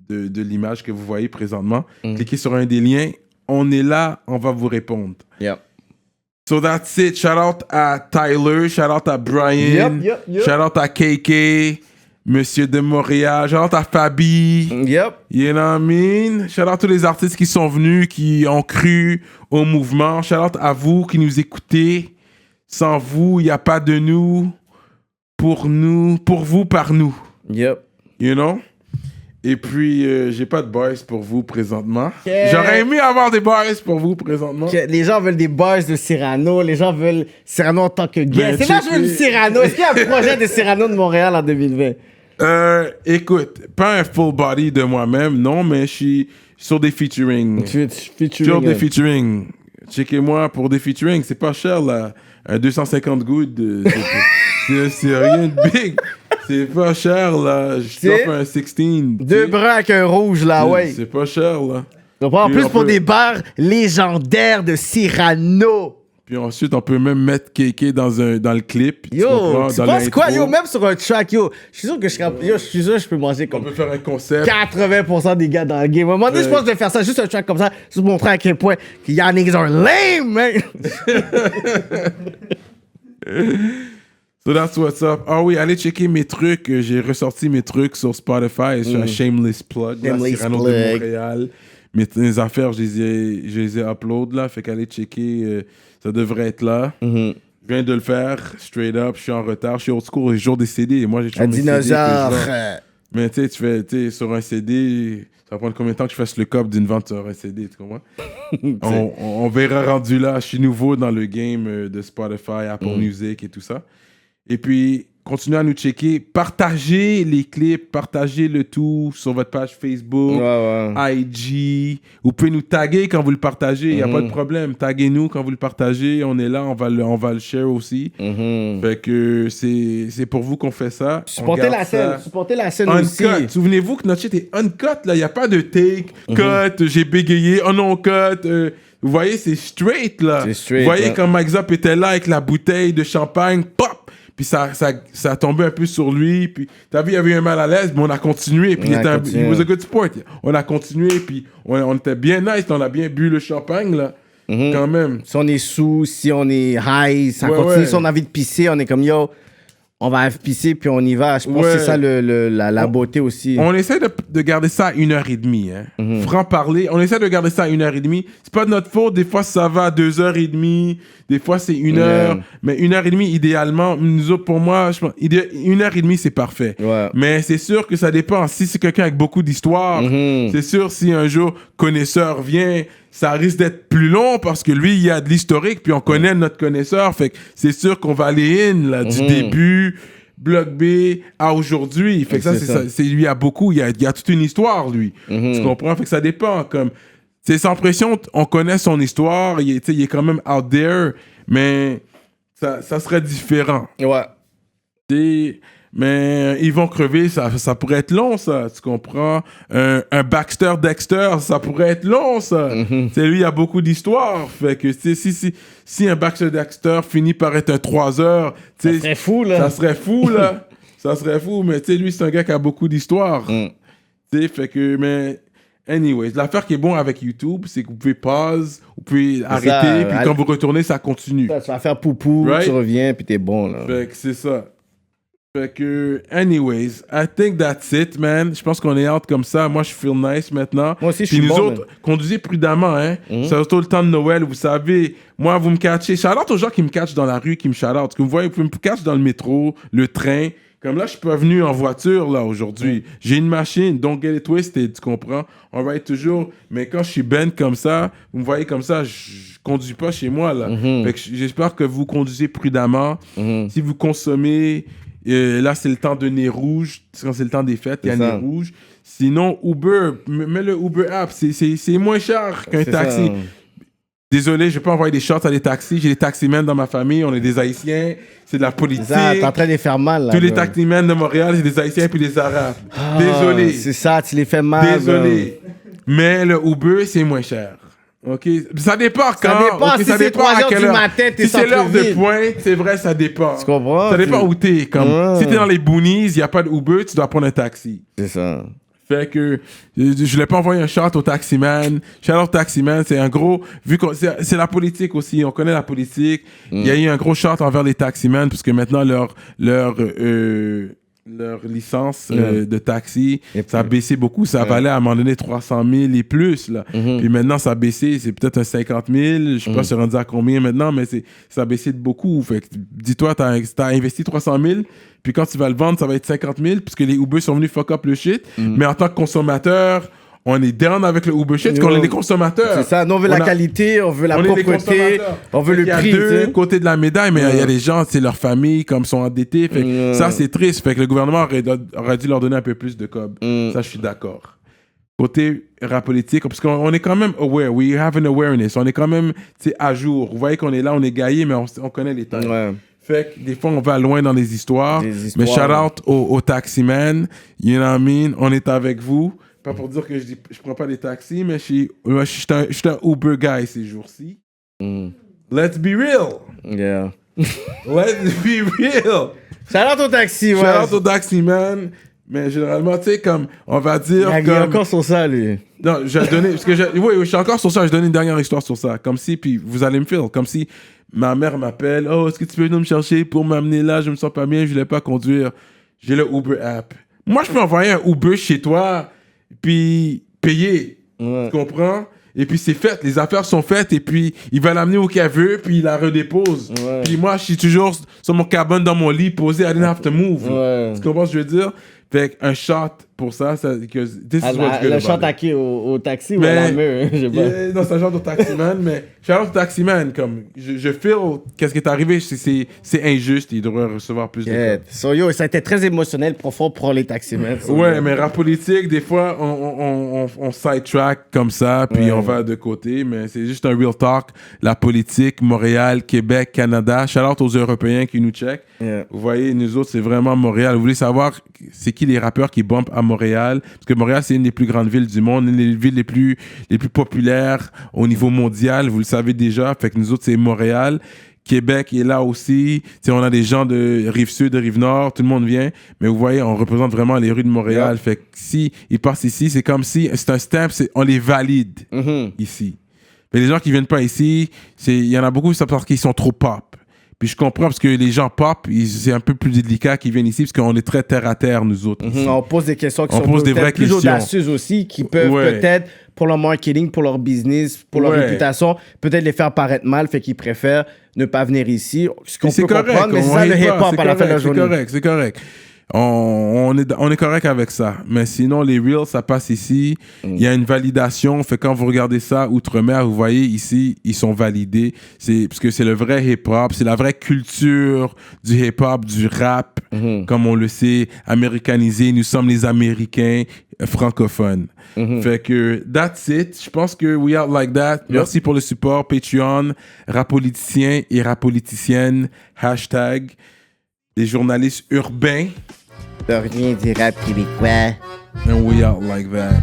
l'image que vous voyez présentement. Cliquez sur un des liens. On est là, on va vous répondre. Yep. So that's it. Shout out à Tyler, shout out à Brian, shout out à KK, Monsieur de Montréal, shout out à Fabi. Yep. You know what I mean? Shout out à tous les artistes qui sont venus, qui ont cru au mouvement. Shout out à vous qui nous écoutez. Sans vous, il n'y a pas de nous, pour vous, par nous. Yep. You know? Et puis, j'ai pas de boys pour vous présentement. Yeah. J'aurais aimé avoir des boys pour vous présentement. Les gens veulent des bars de Cyrano, les gens veulent Cyrano en tant que guest. C'est là que je veux du Cyrano. Est-ce qu'il y a un projet de Cyrano de Montréal en 2020? Écoute, pas un full body de moi-même, non, mais je suis sur des featuring. Sur des featuring. Checkez-moi pour des featuring, c'est pas cher là. Un 250 good, c'est rien de big. C'est pas cher là. Je tape un 16. 2 bruns avec un rouge là, ouais. C'est pas cher là. Donc, en plus pour des bars légendaires de Cyrano. Puis ensuite, on peut même mettre KK dans le clip. Yo, tu penses quoi? Yo, même sur un track, yo, je suis sûr que je peux manger comme... On peut faire un concept. 80% des gars dans le game. À un moment donné, je pense que je vais faire ça, juste un track comme ça, juste montrer à quel point qu'il y a niggas are lame, man! So that's what's up. Ah oui, allez checker mes trucs. J'ai ressorti mes trucs sur Spotify. Je suis un shameless plug. Cyrano de Montréal. Mes affaires, je les ai upload là. Fait qu'allez checker. Ça devrait être là. Je viens de le faire, straight up. Je suis en retard. Je suis au secours les jours des CD. Et moi, j'ai toujours mes dinosaure. Mais tu sais, sur un CD, ça va prendre combien de temps que je fasse le cop d'une vente sur un CD, tu comprends? on verra rendu là. Je suis nouveau dans le game de Spotify, Apple Music et tout ça. Et puis, continuez à nous checker. Partagez les clips, partagez le tout sur votre page Facebook, IG. Vous pouvez nous taguer quand vous le partagez, il n'y a pas de problème. Taguez-nous quand vous le partagez, on est là, on va le share aussi. Fait que c'est pour vous qu'on fait ça. Supportez la scène aussi. Souvenez-vous que notre shit est uncut, là. Il n'y a pas de take, cut, j'ai bégayé, oh non, cut. Vous voyez, c'est straight, là. Vous voyez quand Mike Zop était là avec la bouteille de champagne, pop! Puis ça a tombé un peu sur lui. Puis t'as vu, il y avait eu un mal à l'aise, mais on a continué. Puis il was a good sport. On a continué, puis on était bien nice. On a bien bu le champagne, là. Quand même. Si on est sous, si on est high, ça continue. Si on a envie de pisser, on est comme, yo, on va pisser puis on y va. Je pense que c'est ça la beauté aussi. On essaie de garder ça à 1h30. Hein. Franc-parler, on essaie de garder ça à 1h30. C'est pas de notre faute. Des fois, ça va à 2h30. Des fois, c'est 1h. Mais 1h30, idéalement, nous autres, pour moi, je pense, 1h30, c'est parfait. Ouais. Mais c'est sûr que ça dépend. Si c'est quelqu'un avec beaucoup d'histoire, c'est sûr, si un jour, connaisseur vient, ça risque d'être plus long parce que lui, il y a de l'historique, puis on connaît notre connaisseur. Fait que c'est sûr qu'on va aller là, du début, Bloc B, à aujourd'hui. Fait que ça, lui, il y a beaucoup. Il y a toute une histoire, lui. Tu comprends? Fait que ça dépend. Comme, c'est sans pression, on connaît son histoire. Il est quand même out there, mais ça serait différent. Ouais. Mais ils vont crever, ça pourrait être long, ça, tu comprends? Un Baxter Dexter, ça pourrait être long, ça. Lui, il y a beaucoup d'histoires. Fait que si un Baxter Dexter finit par être un 3 heures, ça serait fou, là. Ça serait fou, là. Ça serait fou, mais lui, c'est un gars qui a beaucoup d'histoires. Fait que, mais... Anyways, l'affaire qui est bon avec YouTube, c'est que vous pouvez pause, vous pouvez arrêter, puis quand vous retournez, ça continue. Tu vas faire poupou, tu reviens, puis t'es bon, là. Fait que c'est ça. Fait que, anyways, I think that's it, man. Je pense qu'on est out comme ça. Moi, je feel nice maintenant. Moi aussi, je suis Puis nous bon, autres, man. conduisez prudemment, hein. C'est surtout le temps de Noël, vous savez. Moi, vous me catchez. Shout-out aux gens qui me catchent dans la rue, qui me shout-out. Vous voyez, vous pouvez me catcher dans le métro, le train. Comme là, je suis pas venu en voiture, là, aujourd'hui. J'ai une machine, don't get it twisted, tu comprends? On ride toujours. Mais quand je suis ben comme ça, vous me voyez comme ça, je conduis pas chez moi, là. Fait que j'espère que vous conduisez prudemment. Si vous consommez... là, c'est le temps de nez rouge. Quand c'est le temps des fêtes, il y a nez rouge. Sinon, Uber, mets le Uber app. C'est moins cher qu'un taxi. Ça. Désolé, je vais pas envoyer des shots à des taxis. J'ai des taximens dans ma famille. On est des Haïtiens. C'est de la politique. T'es en train de les faire mal, là. Tous les taximens de Montréal, c'est des Haïtiens puis des Arabes. Désolé. C'est ça, tu les fais mal. Désolé. Mais le Uber, c'est moins cher. OK? Ça dépend quand. Ça dépend. Si c'est 3 heures du matin, t'es si c'est l'heure de pointe, c'est vrai, ça dépend. Tu comprends? Ça dépend où t'es. Comme, si t'es dans les boonies, il n'y a pas de Uber, tu dois prendre un taxi. C'est ça. Fait que je l'ai pas envoyé un shot au taximan. Shout out taximan, c'est un gros... Vu que c'est la politique aussi, on connaît la politique. Il y a eu un gros shot envers les taximans, parce que maintenant, leur licence de taxi, ça a baissé beaucoup. Ça valait à un moment donné 300 000 et plus. Là. Puis maintenant, ça a baissé, c'est peut-être un 50 000. Je sais pas, c'est rendu à combien maintenant, mais ça a baissé de beaucoup. Fait que dis-toi, t'as investi 300 000, puis quand tu vas le vendre, ça va être 50 000, puisque les Uber sont venus fuck up le shit. Mais en tant que consommateur, on est down avec le Uber shit, parce qu'on est des consommateurs. C'est ça, nous on veut la qualité, on veut la propreté, on veut le prix. Il y a deux côtés de la médaille, mais il y a des gens, c'est leur famille, comme sont endettés. Fait que ça, c'est triste. Fait que le gouvernement aurait dû leur donner un peu plus de cob. Ça, je suis d'accord. Côté rap politique, parce qu'on est quand même aware, we have an awareness, on est quand même à jour. Vous voyez qu'on est là, on est gaillé, mais on connaît les temps. Fait que des fois, on va loin dans les histoires. Mais shout out au taximan, you know what I mean? On est avec vous. Pas pour dire que je prends pas des taxis, mais je suis un Uber guy ces jours-ci. Let's be real. Yeah. Let's be real. Shout out au taxi, Shout out au taximan. Mais généralement, tu sais, comme, on va dire. Il est encore sur ça, lui. Non, j'ai donné. Parce que oui, je suis encore sur ça. Je donne une dernière histoire sur ça. Comme si, puis vous allez me faire. Comme si ma mère m'appelle. Oh, est-ce que tu peux venir me chercher pour m'amener là? Je me sens pas bien, je voulais pas conduire. J'ai le Uber app. Moi, je peux envoyer un Uber chez toi, puis payer. Tu comprends? Et puis c'est fait, les affaires sont faites, et puis il va l'amener au qu'elle veut, puis il la redépose. Puis moi, je suis toujours sur mon cabane dans mon lit, posé, I didn't have to move. Tu comprends ce que je veux dire? Fait un shot pour ça, le shot à qui? Au taxi ou à la main? Non, c'est un shot au taximan, mais shout out au taximan, comme, je feel qu'est-ce qui est arrivé, c'est injuste, il devrait recevoir plus de cas. So yo, ça a été très émotionnel, profond pour les taximans. Ouais, mais rap politique, des fois, on sidetrack comme ça, puis on va de côté, mais c'est juste un real talk. La politique, Montréal, Québec, Canada, shout out aux Européens qui nous check. Vous voyez, nous autres, c'est vraiment Montréal. Vous voulez savoir c'est qui les rappeurs qui bumpent à Montréal? Parce que Montréal, c'est une des plus grandes villes du monde, une des villes les plus populaires au niveau mondial. Vous le savez déjà. Fait que nous autres, c'est Montréal. Québec est là aussi. T'sais, on a des gens de Rive-Sud, de Rive-Nord, tout le monde vient. Mais vous voyez, on représente vraiment les rues de Montréal. Fait que si ils passent ici, c'est comme si c'est un stamp, on les valide ici. Mais les gens qui viennent pas ici, il y en a beaucoup, c'est parce qu'ils sont trop pop. Puis je comprends parce que les gens pop, c'est un peu plus délicat qu'ils viennent ici parce qu'on est très terre à terre, nous autres. ici. On pose des questions qui On sont pose des peut-être vraies plus questions. audacieuses aussi, qui peuvent Ouais. peut-être, pour leur marketing, pour leur business, pour leur Ouais. réputation, peut-être les faire paraître mal, fait qu'ils préfèrent ne pas venir ici. Ce qu'on Puis peut comprendre, mais c'est on ça le hate pas, hip-hop à la fin de la journée. C'est correct. On est correct avec ça. Mais sinon, les Reels, ça passe ici. Il y a une validation. Fait quand vous regardez ça outre-mer, vous voyez ici, ils sont validés. Parce que c'est le vrai hip-hop. C'est la vraie culture du hip-hop, du rap. Comme on le sait, américanisé. Nous sommes les Américains francophones. Fait que, that's it. Je pense que we are like that. Merci pour le support. Patreon, Rapoliticien et Rapoliticienne. # les journalistes urbains. De rien du rap québécois. And we out like that.